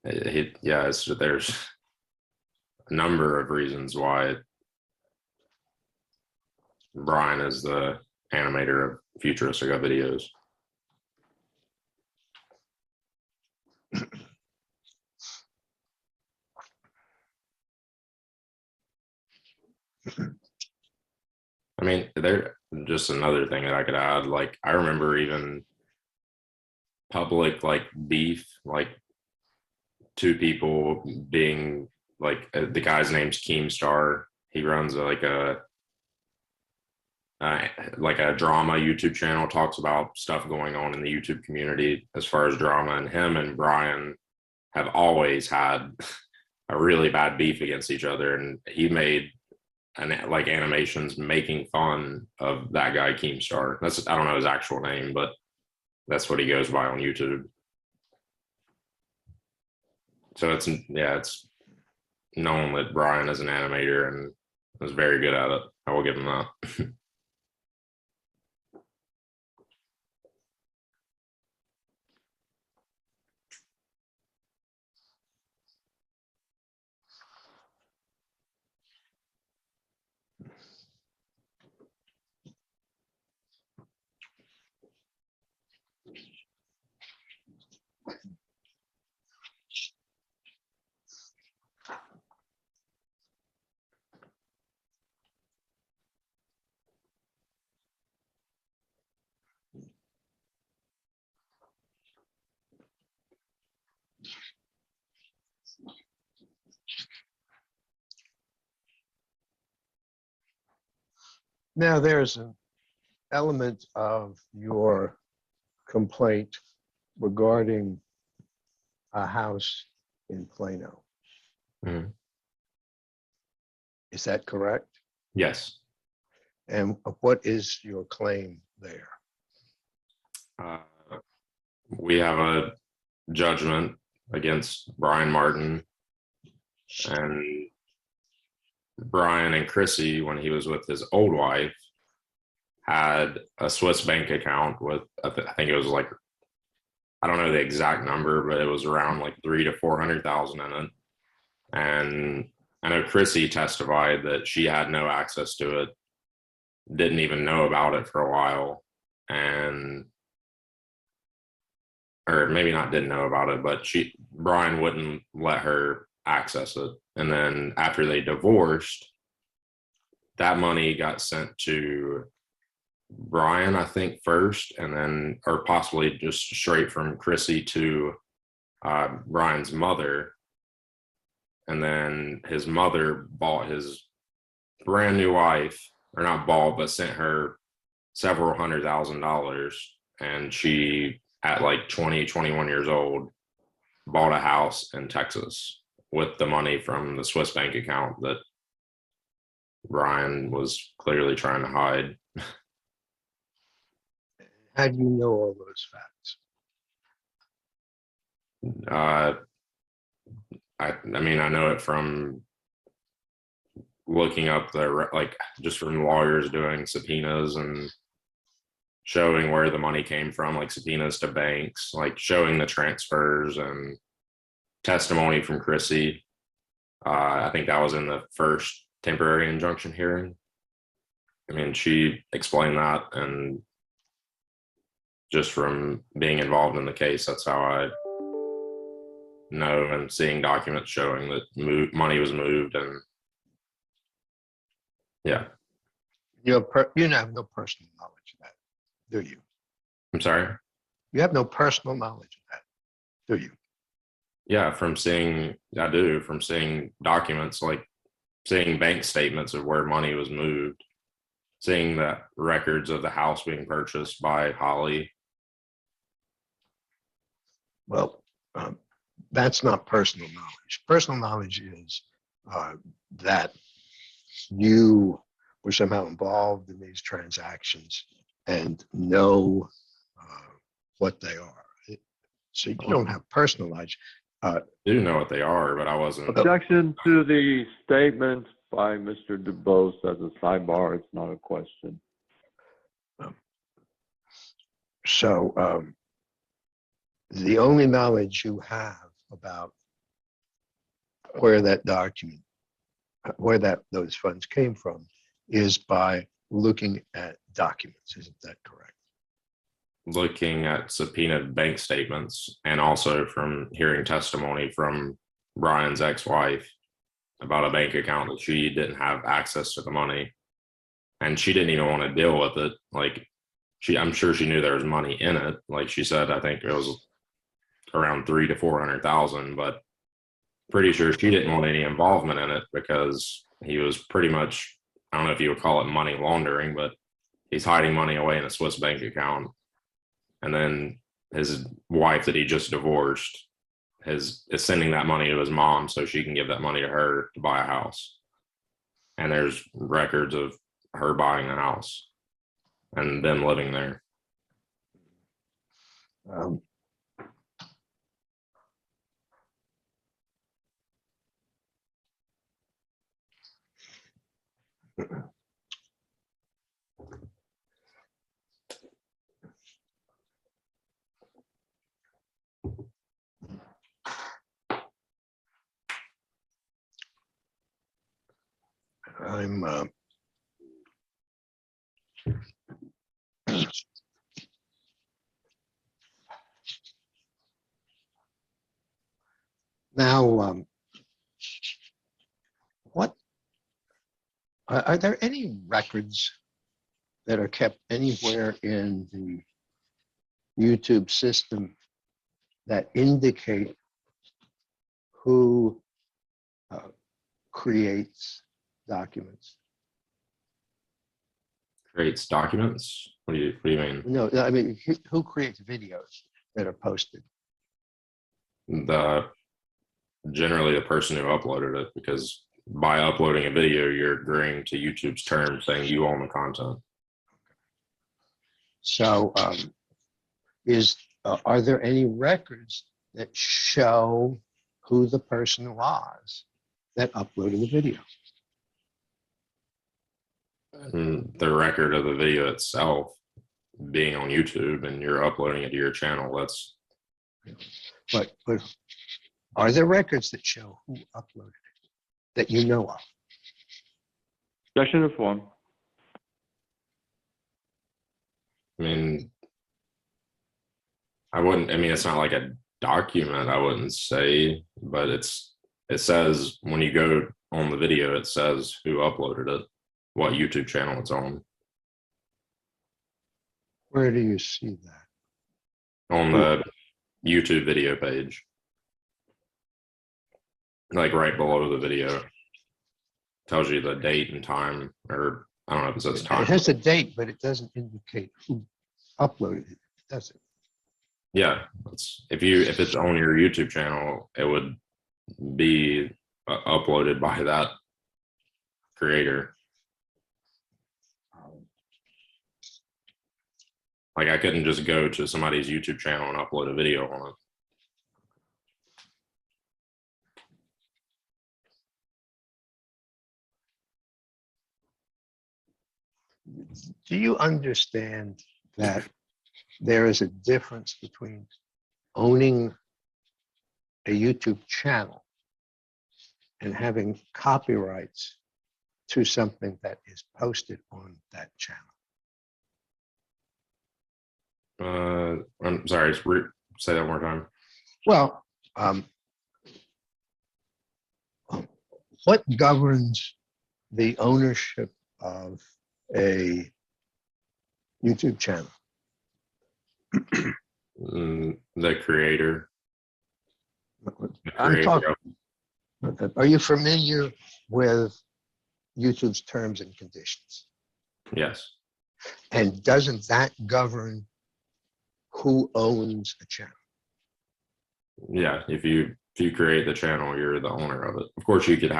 There's a number of reasons why Brian is the animator of Futuristic Hub videos. I mean, there just another thing that I could add. Like, I remember even public like beef, like two people being like the guy's name's Keemstar. He runs like a drama YouTube channel, talks about stuff going on in the YouTube community as far as drama. And him and Brian have always had a really bad beef against each other. And he made like animations making fun of that guy Keemstar. I don't know his actual name, but that's what he goes by on YouTube. So it's known that Brian is an animator and is very good at it. I will give him that. Now, there's an element of your complaint regarding a house in Plano. Mhm. Is that correct? Yes. And what is your claim there? We have a judgment against Brian Martin, and Brian and Chrissy, when he was with his old wife, had a Swiss bank account with, I think it was like, I don't know the exact number, but it was around like 300,000 to 400,000 in it. And I know Chrissy testified that she had no access to it, didn't even know about it for a while, or maybe not didn't know about it, but Brian wouldn't let her access it. And then after they divorced, that money got sent to Brian, I think, first, and then, or possibly just straight from Chrissy to Brian's mother. And then his mother bought his brand new wife, or not bought, but sent her several $100,000. And she, at like 20, 21 years old, bought a house in Texas with the money from the Swiss bank account that Brian was clearly trying to hide. How do you know all those facts? I mean, I know it from looking up just from lawyers doing subpoenas and showing where the money came from, like subpoenas to banks, like showing the transfers and testimony from Chrissy. I think that was in the first temporary injunction hearing. I mean, she explained that, and just from being involved in the case, that's how I know, and seeing documents showing that money was moved. And yeah. You have no personal knowledge of that, do you? I'm sorry? You have no personal knowledge of that, do you? Yeah, from seeing documents, like seeing bank statements of where money was moved. seeing the records of the house being purchased by Holly. Well, that's not personal knowledge. Personal knowledge is that you were somehow involved in these transactions and know what they are. So you don't have personal knowledge. I do know what they are, but I wasn't. Objection to the statement by Mr. DuBose as a sidebar. It's not a question. So the only knowledge you have about where that document, those funds came from, is by looking at documents. Isn't that correct? Looking at subpoenaed bank statements and also from hearing testimony from Brian's ex-wife about a bank account that she didn't have access to the money, and she didn't even want to deal with it. Like I'm sure she knew there was money in it. Like she said, I think it was around $300,000 to $400,000, but pretty sure she didn't want any involvement in it because he was pretty much, I don't know if you would call it money laundering, but he's hiding money away in a Swiss bank account. And then his wife that he just divorced is sending that money to his mom so she can give that money to her to buy a house. And there's records of her buying the house and them living there. I'm now what are there any records that are kept anywhere in the YouTube system that indicate who creates documents? Creates documents? What do you mean? No, I mean, who creates videos that are posted? Generally the person who uploaded it, because by uploading a video, you're agreeing to YouTube's terms saying you own the content. So are there any records that show who the person was that uploaded the video? And the record of the video itself being on YouTube and you're uploading it to your channel, that's... But are there records that show who uploaded it that you know of? Objection to form. I mean, it's not like a document, I wouldn't say, but it says when you go on the video, it says who uploaded it, what YouTube channel it's on. Where do you see that? On the YouTube video page. Like right below the video. Tells you the date and time, or I don't know if it says time. It has a date, but it doesn't indicate who uploaded it, does it? Yeah, if it's on your YouTube channel, it would be uploaded by that creator. Like I couldn't just go to somebody's YouTube channel and upload a video on it. Do you understand that there is a difference between owning a YouTube channel and having copyrights to something that is posted on that channel? I'm sorry, say that one more time. Well, what governs the ownership of a YouTube channel? The creator. I'm talking. Are you familiar with YouTube's terms and conditions? Yes. And doesn't that govern who owns a channel? Yeah. If you create the channel, you're the owner of it. Of course, you could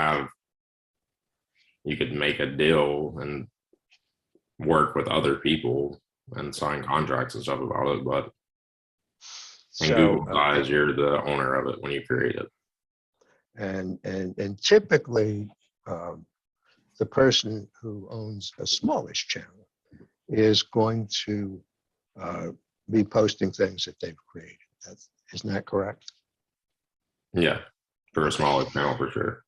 make a deal and work with other people and sign contracts and stuff about it, but in So, Google's eyes, you're the owner of it when you create it. and typically, the person who owns a smallish channel is going to be posting things that they've created. Isn't that correct? Yeah, for a smaller channel, for sure.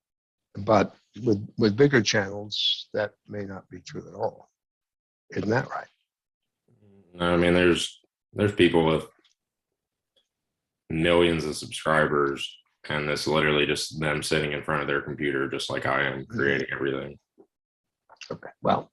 But with bigger channels, that may not be true at all. Isn't that right? I mean, there's people with millions of subscribers, and it's literally just them sitting in front of their computer, just like I am, creating everything. Okay. Well,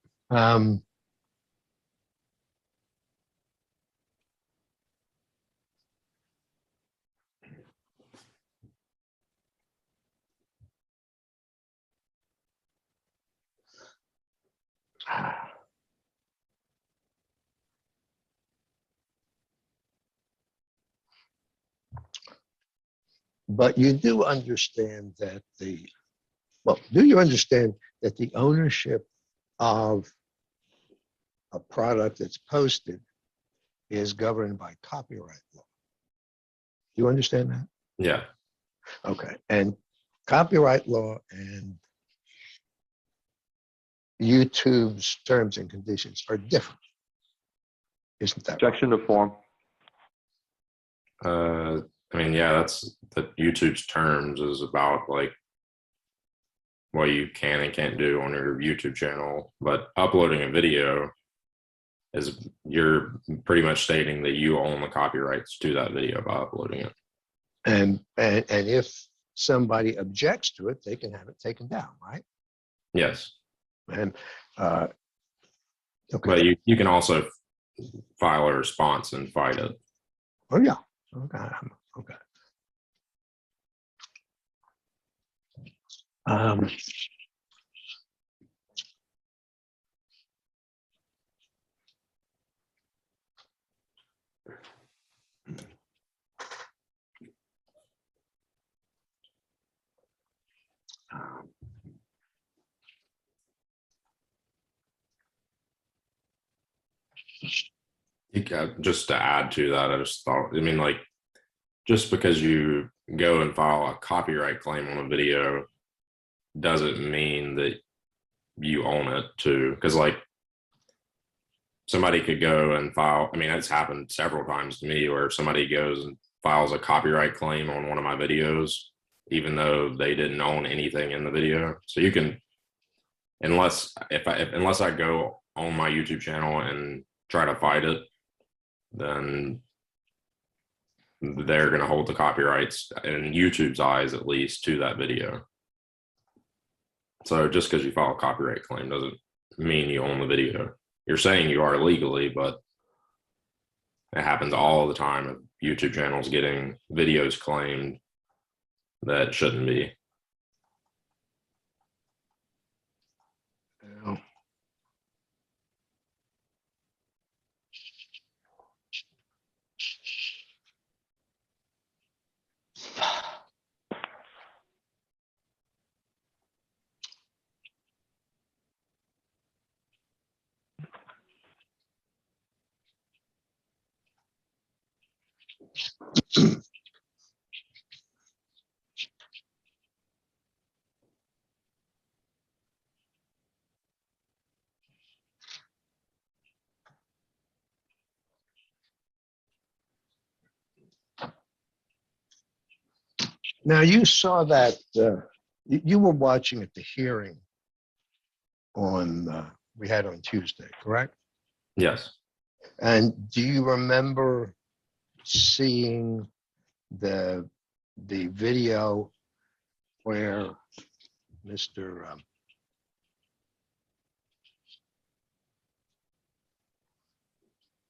but you do understand that do you understand that the ownership of a product that's posted is governed by copyright law? Do you understand that? Yeah. Okay. And copyright law and YouTube's terms and conditions are different. Isn't that right? Objection to form. I mean, yeah, that's the YouTube's terms is about like what you can and can't do on your YouTube channel, but uploading a video is you're pretty much stating that you own the copyrights to that video by uploading it. And if somebody objects to it, they can have it taken down, right? Yes. And But okay. you can also file a response and fight it. Oh yeah. Okay. Okay. Just to add to that, I just thought, I mean, like, just because you go and file a copyright claim on a video doesn't mean that you own it too. Because, like, somebody could go and file, I mean, it's happened several times to me where somebody goes and files a copyright claim on one of my videos, even though they didn't own anything in the video. So you can, unless I go on my YouTube channel and try to fight it, then they're going to hold the copyrights in YouTube's eyes, at least, to that video. So just because you file a copyright claim doesn't mean you own the video. You're saying you are legally, but it happens all the time of YouTube channels getting videos claimed that shouldn't be. Now you saw that you were watching at the hearing we had on Tuesday, correct? Yes. And do you remember seeing the video where Mr.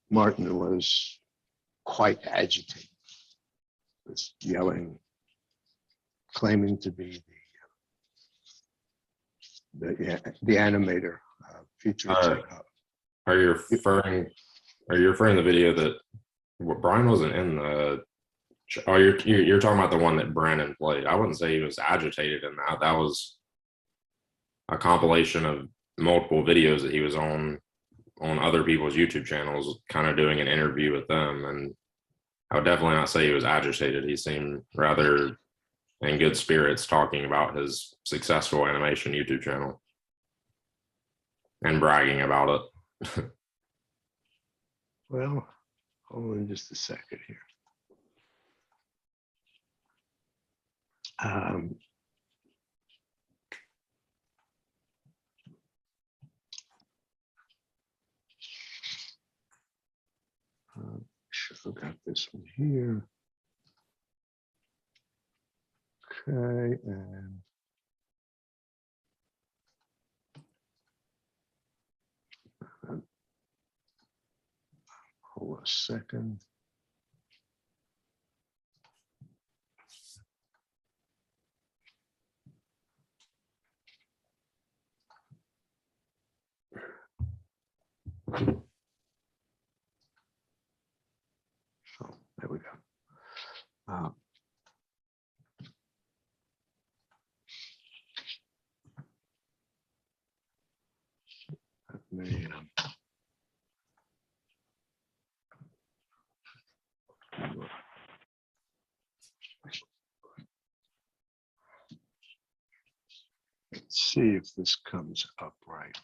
Martin was quite agitated, was yelling, claiming to be the animator, future Are you referring to the video that Brian wasn't in the? Oh, you're talking about the one that Brennan played. I wouldn't say he was agitated in that. That was a compilation of multiple videos that he was on other people's YouTube channels, kind of doing an interview with them. And I would definitely not say he was agitated. He seemed rather in good spirits talking about his successful animation YouTube channel and bragging about it. Well, hold on just a second here. Should have got this one here. Okay, and hold on a second. Oh, there we go. Man. Let's see if this comes up right.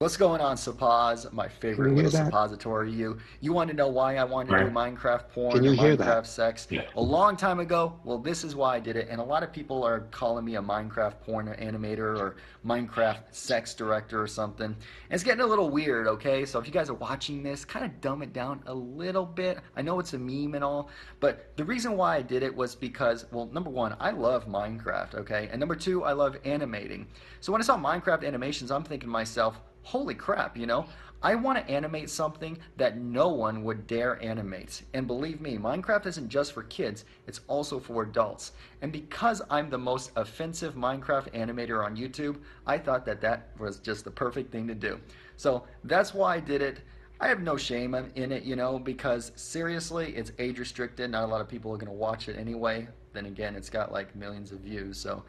What's going on, Sapaz? My favorite Can you hear little that? suppository. You want to know why I wanted to do Minecraft porn Can you or hear Minecraft that? sex? Yeah. A long time ago. Well, this is why I did it. And a lot of people are calling me a Minecraft porn animator or Minecraft sex director or something. And it's getting a little weird, okay? So if you guys are watching this, kind of dumb it down a little bit. I know it's a meme and all, but the reason why I did it was because, well, number one, I love Minecraft, okay? And number two, I love animating. So when I saw Minecraft animations, I'm thinking to myself, holy crap, you know, I want to animate something that no one would dare animate. And believe me, Minecraft isn't just for kids, it's also for adults. And because I'm the most offensive Minecraft animator on YouTube, I thought that that was just the perfect thing to do. So that's why I did it. I have no shame in it, you know, because seriously, it's age restricted. Not a lot of people are going to watch it anyway. Then again, it's got like millions of views. So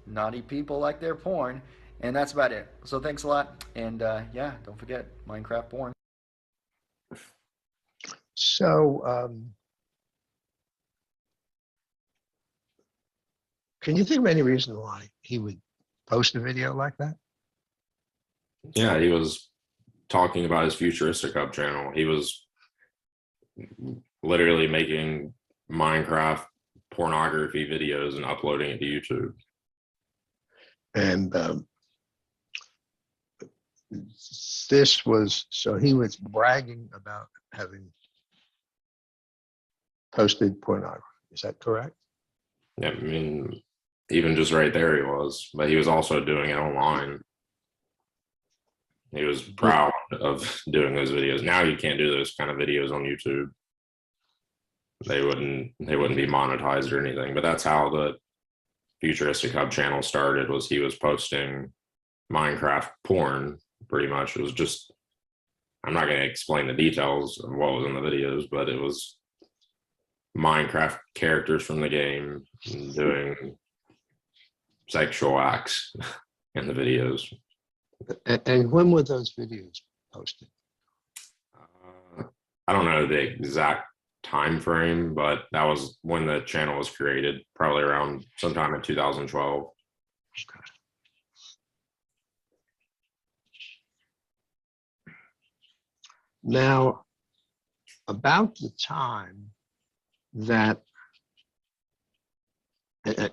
naughty people like their porn. And that's about it. So thanks a lot. And yeah, don't forget Minecraft porn. So, can you think of any reason why he would post a video like that? Yeah, he was talking about his Futuristic Hub channel. He was literally making Minecraft pornography videos and uploading it to YouTube. And this was, so he was bragging about having posted pornography. Is that correct? Yeah, I mean, even just right there he was, but he was also doing it online. He was proud of doing those videos. Now you can't do those kind of videos on YouTube. They wouldn't be monetized or anything, but that's how the Futuristic Hub channel started, was he was posting Minecraft porn, pretty much. It was just, I'm not going to explain the details of what was in the videos, but it was Minecraft characters from the game doing sexual acts in the videos. And when were those videos posted? I don't know the exact time frame, but that was when the channel was created, probably around sometime in 2012. Okay. Now, about the time that, and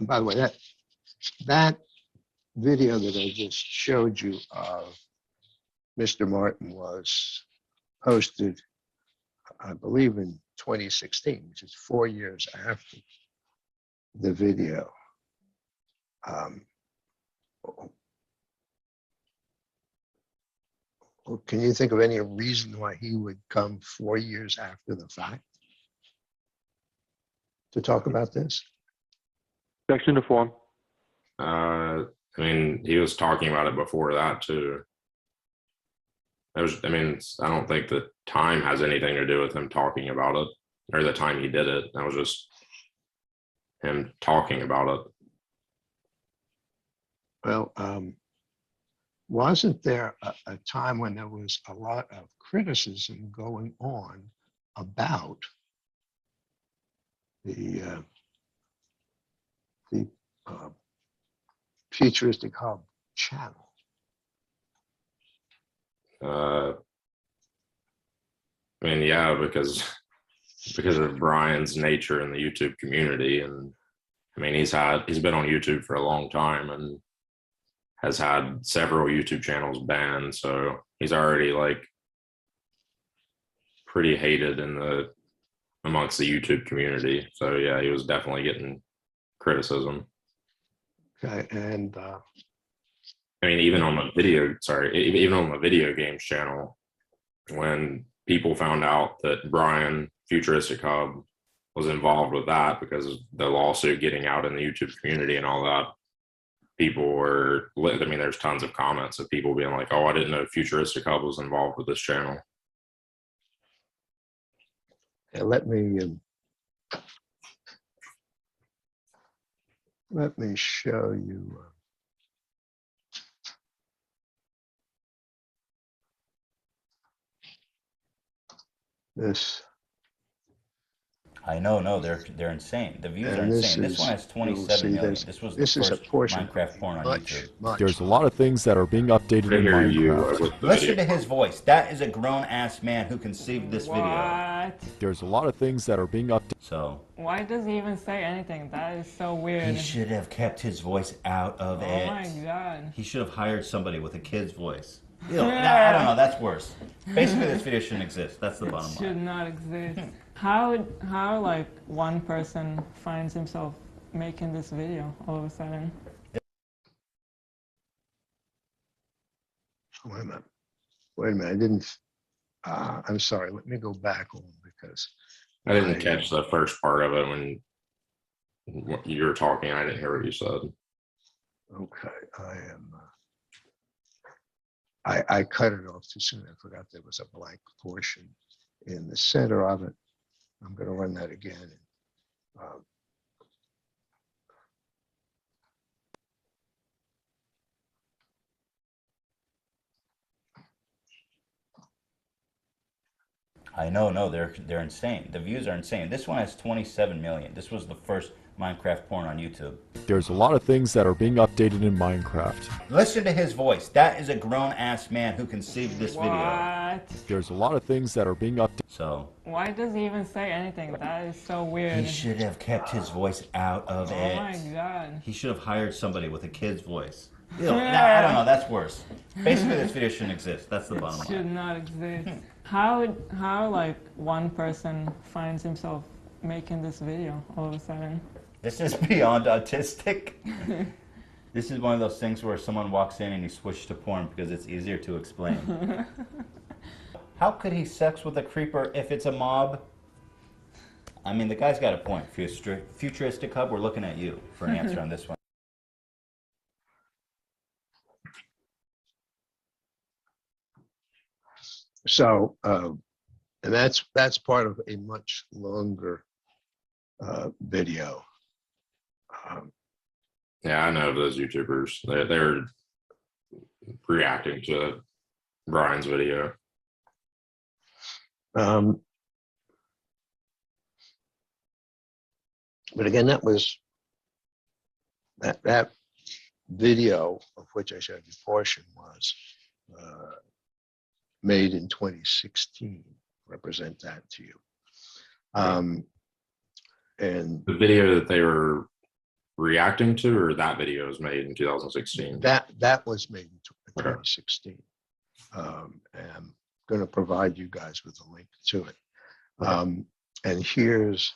by the way, that video that I just showed you of Mr. Martin was posted, I believe, in 2016, which is 4 years after the video. Can you think of any reason why he would come 4 years after the fact to talk about this? Section to form. I mean, he was talking about it before that too. I mean, I don't think the time has anything to do with him talking about it or the time he did it. That was just him talking about it. Well, wasn't there a time when there was a lot of criticism going on about the uh, Futuristic Hub channel? I mean, yeah, because of Brian's nature in the YouTube community, and I mean, he's been on YouTube for a long time and has had several YouTube channels banned, so he's already like pretty hated amongst the YouTube community. So yeah, he was definitely getting criticism. Okay, and I mean, even on the video games channel, when people found out that Brian Futuristic Hub was involved with that because of the lawsuit getting out in the YouTube community and all that, people were, I mean, there's tons of comments of people being like, oh, I didn't know Futuristic Hub was involved with this channel. let me show you. This. I know, no, they're insane. The views And are this insane. This one is- has you'll 27 see million. this- This was the This is a first portion of Minecraft porn on YouTube. much. There's a lot of things that are being updated in Hear you Minecraft. with the Listen video. to his voice. That is a grown-ass man who conceived this video. What? There's a lot of things that are being updated. So, Why does he even say anything? That is so weird. he should have kept his voice out of Oh it. my god. He should have hired somebody with a kid's voice. Ew, I don't know, that's worse. Basically, this video shouldn't exist. That's the bottom Should line. not exist. How like one person finds himself making this video all of a sudden? Wait a minute. I didn't. I'm sorry. Let me go back on because I didn't catch the first part of it when you were talking. I didn't hear what you said. Okay, I cut it off too soon. I forgot there was a blank portion in the center of it. I'm going to run that again. I know, no, they're insane. The views are insane. This one has 27 million. This was the first Minecraft porn on YouTube. There's a lot of things that are being updated in Minecraft. Listen to his voice. That is a grown-ass man who conceived this video. What? There's a lot of things that are being updated. So, Why does he even say anything? That is so weird. he should have kept his voice out of Oh it. my god. He should have hired somebody with a kid's voice. Ew, I don't know, that's worse. Basically, this video shouldn't exist. That's the bottom Should line. not exist. How like one person finds himself making this video all of a sudden? This is beyond autistic. This is one of those things where someone walks in and you switch to porn because it's easier to explain. How could he sex with a creeper if it's a mob? I mean, the guy's got a point. Futuristic Hub, we're looking at you for an answer on this one. So, and that's part of a much longer video. Yeah, I know those YouTubers. They're reacting to Brian's video. But again, that was that video of which I showed you a portion was made in 2016. Represent that to you. And The video that they were reacting to, or that video was made in 2016? that was made in 2016. And I'm going to provide you guys with a link to it. And here's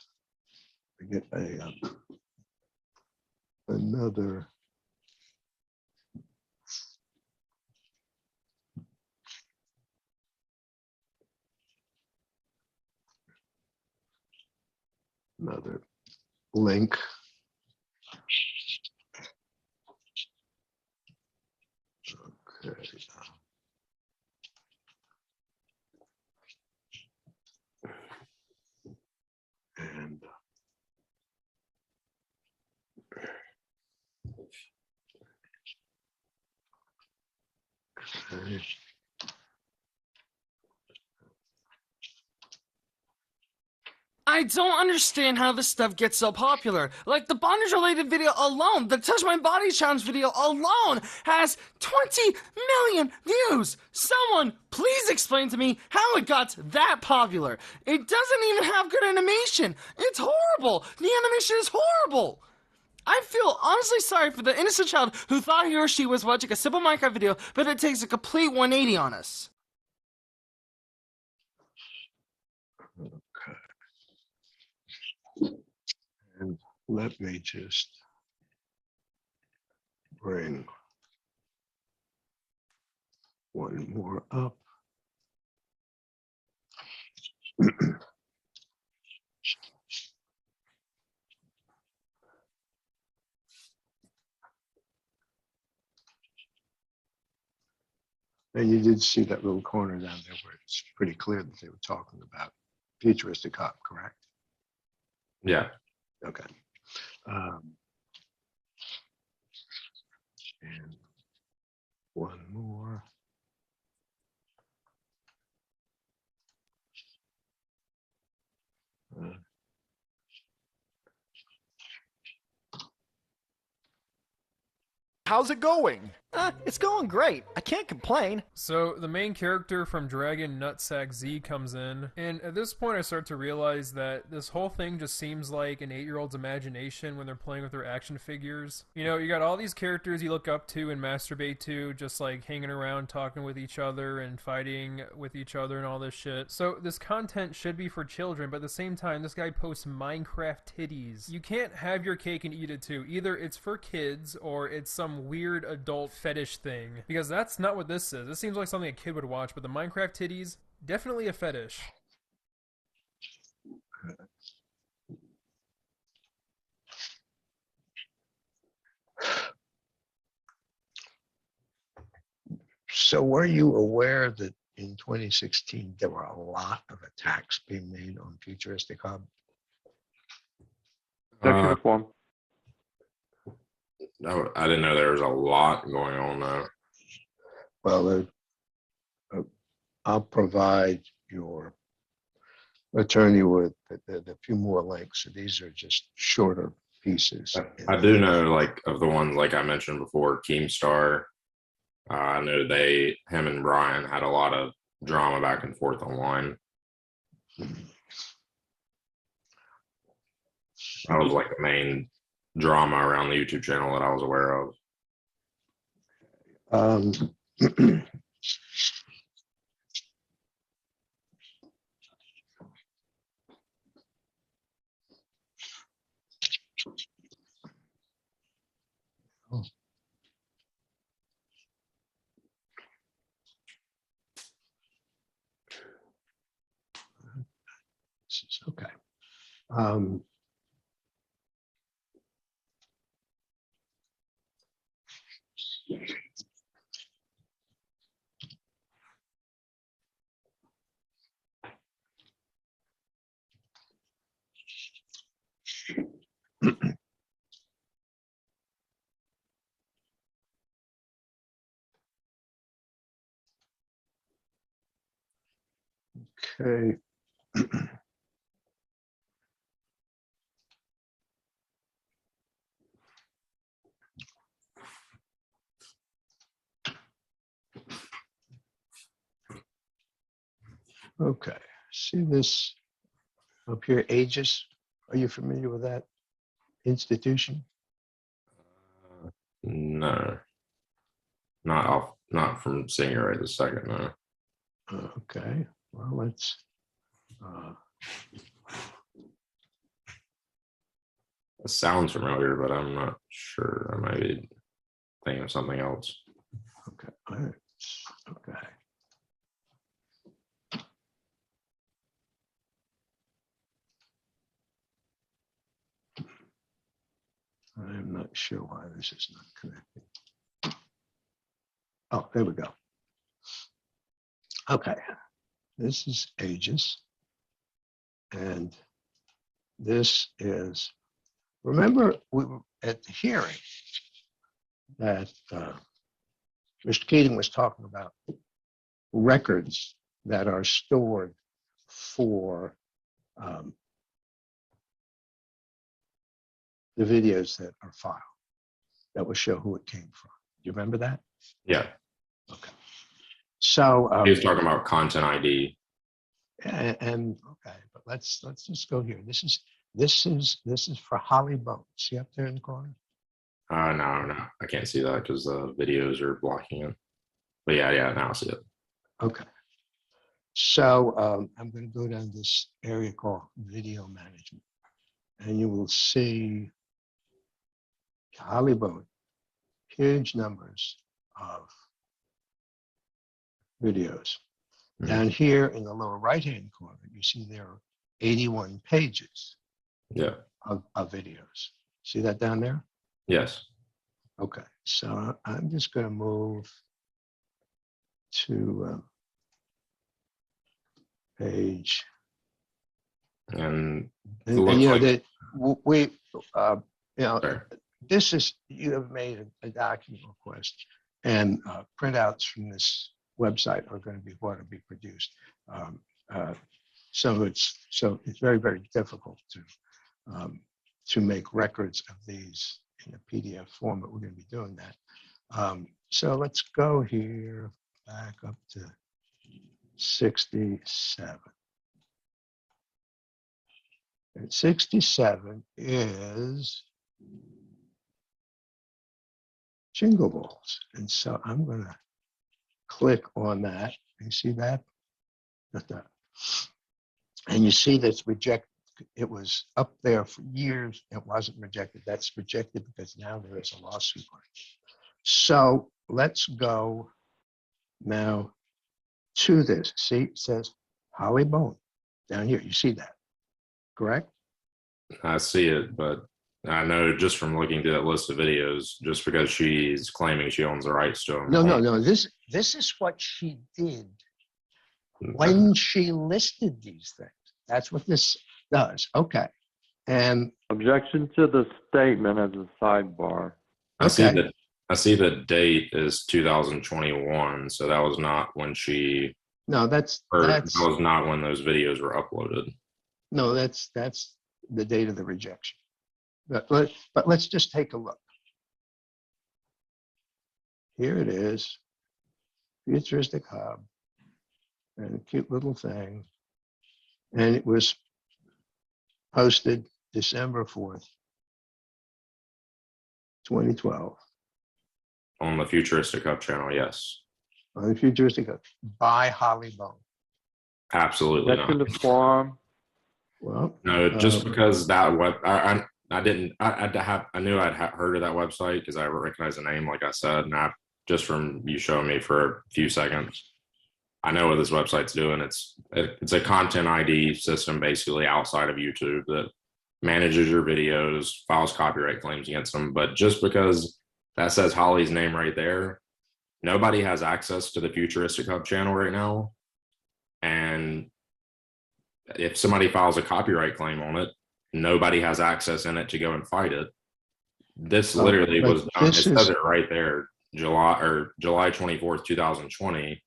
another. Another link. I don't understand how this stuff gets so popular. Like, the bondage related video alone, the Touch My Body Challenge video alone, has 20 million views. Someone, please explain to me how it got that popular. It doesn't even have good animation. It's horrible. The animation is horrible. I feel honestly sorry for the innocent child who thought he or she was watching a simple Minecraft video, but it takes a complete 180 on us. And let me just bring one more up. And you did see that little corner down there where it's pretty clear that they were talking about futuristic hub, correct? Yeah. Okay. And one more. How's it going? It's going great. I can't complain. So the main character from Dragon Nutsack Z comes in, and at this point I start to realize that this whole thing just seems like an 8-year-old's imagination when they're playing with their action figures. You know, you got all these characters you look up to and masturbate to, just like hanging around talking with each other and fighting with each other and all this shit. So this content should be for children, but at the same time this guy posts Minecraft titties. You can't have your cake and eat it too. Either it's for kids or it's some weird adult fetish thing, because that's not what this is. This seems like something a kid would watch, but the Minecraft titties, definitely a fetish. So were you aware that in 2016 there were a lot of attacks being made on Futuristic Hub? Section form. No, I didn't know there was a lot going on though. Well, I'll provide your attorney with a few more links. So these are just shorter pieces. I do know, like, of the ones like I mentioned before, Keemstar. I know him and Brian had a lot of drama back and forth online. That was like the main drama around the YouTube channel that I was aware of. This is okay. Okay. Okay, see this up here, Aegis? Are you familiar with that institution? No, not from seeing it right this second. No. Okay, well, let's. It sounds familiar, but I'm not sure. I might be thinking of something else. Okay, all right. Okay. I'm not sure why this is not connecting. Oh, there we go. Okay, this is Aegis. And this is, remember we were at the hearing that Mr. Keating was talking about records that are stored for the videos that are filed that will show who it came from. Do you remember that? Yeah. Okay. So He was talking about content ID. and okay, but let's just go here. This is for Holly Bone. See up there in the corner? No, I can't see that because the videos are blocking it. But yeah, now I see it. Okay. So I'm going to go down this area called video management, and you will see Holly Bone, huge numbers of videos. Down here in the lower right-hand corner, you see there are 81 pages of videos. See that down there? Yes. Okay, so I'm just going to move to page. And you know, this is, you have made a document request, and printouts from this website are going to be what to be produced. So it's very, very difficult to make records of these in a PDF format. We're going to be doing that. So let's go here back up to 67. And 67 is Jingle Balls. And so I'm going to click on that. You see that? And you see that's rejected. It was up there for years. It wasn't rejected. That's rejected because now there is a lawsuit on it. So let's go now to this. See, it says Holly Bone down here. You see that, correct? I see it, but I know just from looking through that list of videos, just because she's claiming she owns the rights to them. No. This is what she did when she listed these things. That's what this does. Okay. And objection to the statement as a sidebar. I see the date is 2021, so that was not when she. No, that was not when those videos were uploaded. No, that's the date of the rejection. But let's just take a look. Here it is, futuristic hub, and a cute little thing, and it was posted December 4th, 2012. On the Futuristic Hub channel, yes. On the Futuristic Hub, by Holly Bone. Absolutely That's not. in the forum. Well, no, just because that web, I knew I'd heard of that website because I recognize the name, like I said, and just from you showing me for a few seconds, I know what this website's doing. It's a content ID system basically outside of YouTube that manages your videos, files copyright claims against them. But just because that says Holly's name right there, nobody has access to the Futuristic Hub channel right now. And if somebody files a copyright claim on it, nobody has access in it to go and fight it. This literally was done. It says it right there, July 24th, 2020.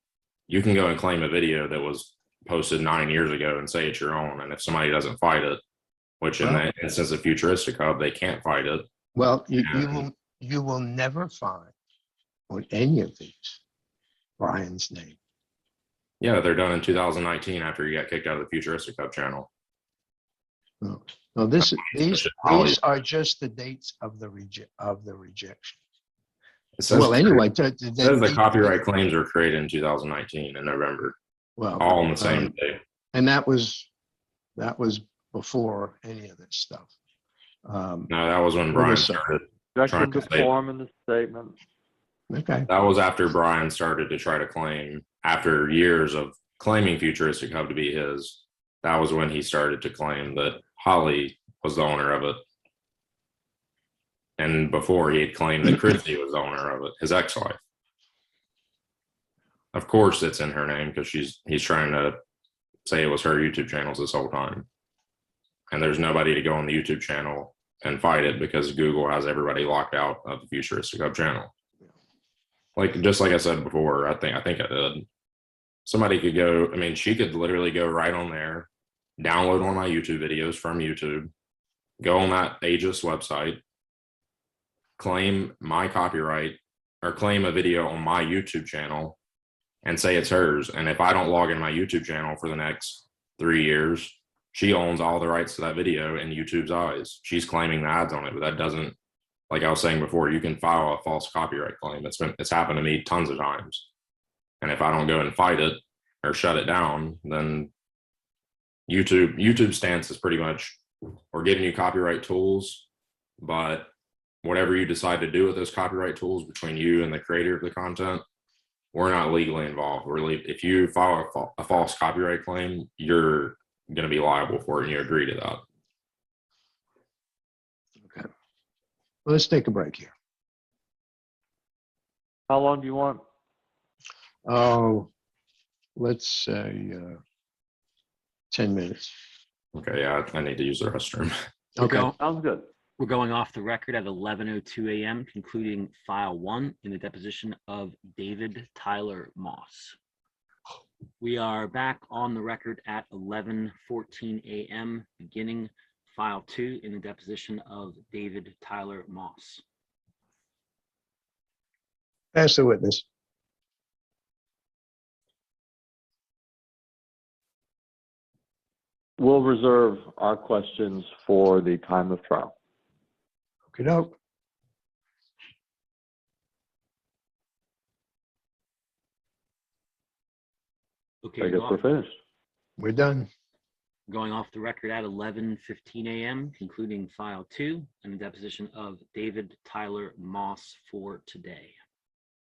You can go and claim a video that was posted 9 years ago and say it's your own. And if somebody doesn't fight it, which in the instance of Futuristic Hub, they can't fight it. Well, you will never find on any of these Brian's name. Yeah, they're done in 2019 after you got kicked out of the Futuristic Hub channel. No, these are just the dates of the rejection. Well, anyway, the copyright claims were created in 2019 in November. Well, all on the same day. And that was before any of this stuff. No, that was when Brian started. Objection to form in the statement. Okay. That was after Brian started to try to claim, after years of claiming Futuristic Hub to be his, that was when he started to claim that Holly was the owner of it. And before, he had claimed that Christy was the owner of it, his ex-wife. Of course it's in her name because he's trying to say it was her YouTube channels this whole time. And there's nobody to go on the YouTube channel and fight it because Google has everybody locked out of the Futuristic Hub channel. like just like I said before, I think I did. Somebody could go, I mean, she could literally go right on there, download one of my YouTube videos from YouTube, go on that Aegis website, claim my copyright or claim a video on my YouTube channel and say it's hers. And if I don't log in my YouTube channel for the next 3 years, she owns all the rights to that video in YouTube's eyes. She's claiming the ads on it, but that doesn't, like I was saying before, you can file a false copyright claim. It's happened to me tons of times. And if I don't go and fight it or shut it down, then YouTube's stance is pretty much, we're giving you copyright tools, but whatever you decide to do with those copyright tools between you and the creator of the content, we're not legally involved. If you file a false copyright claim, you're going to be liable for it, and you agree to that. Okay. Well, let's take a break here. How long do you want? Oh, let's say 10 minutes. Okay, yeah, I need to use the restroom. Okay. Sounds good. We're going off the record at 11:02 a.m., concluding file 1 in the deposition of David Tyler Moss. We are back on the record at 11:14 a.m., beginning file 2 in the deposition of David Tyler Moss. Pass the witness. We'll reserve our questions for the time of trial. Okay, doke. Okay, I guess we're finished. We're done. going off the record at 11:15 a.m., concluding file 2 and the deposition of David Tyler Moss for today.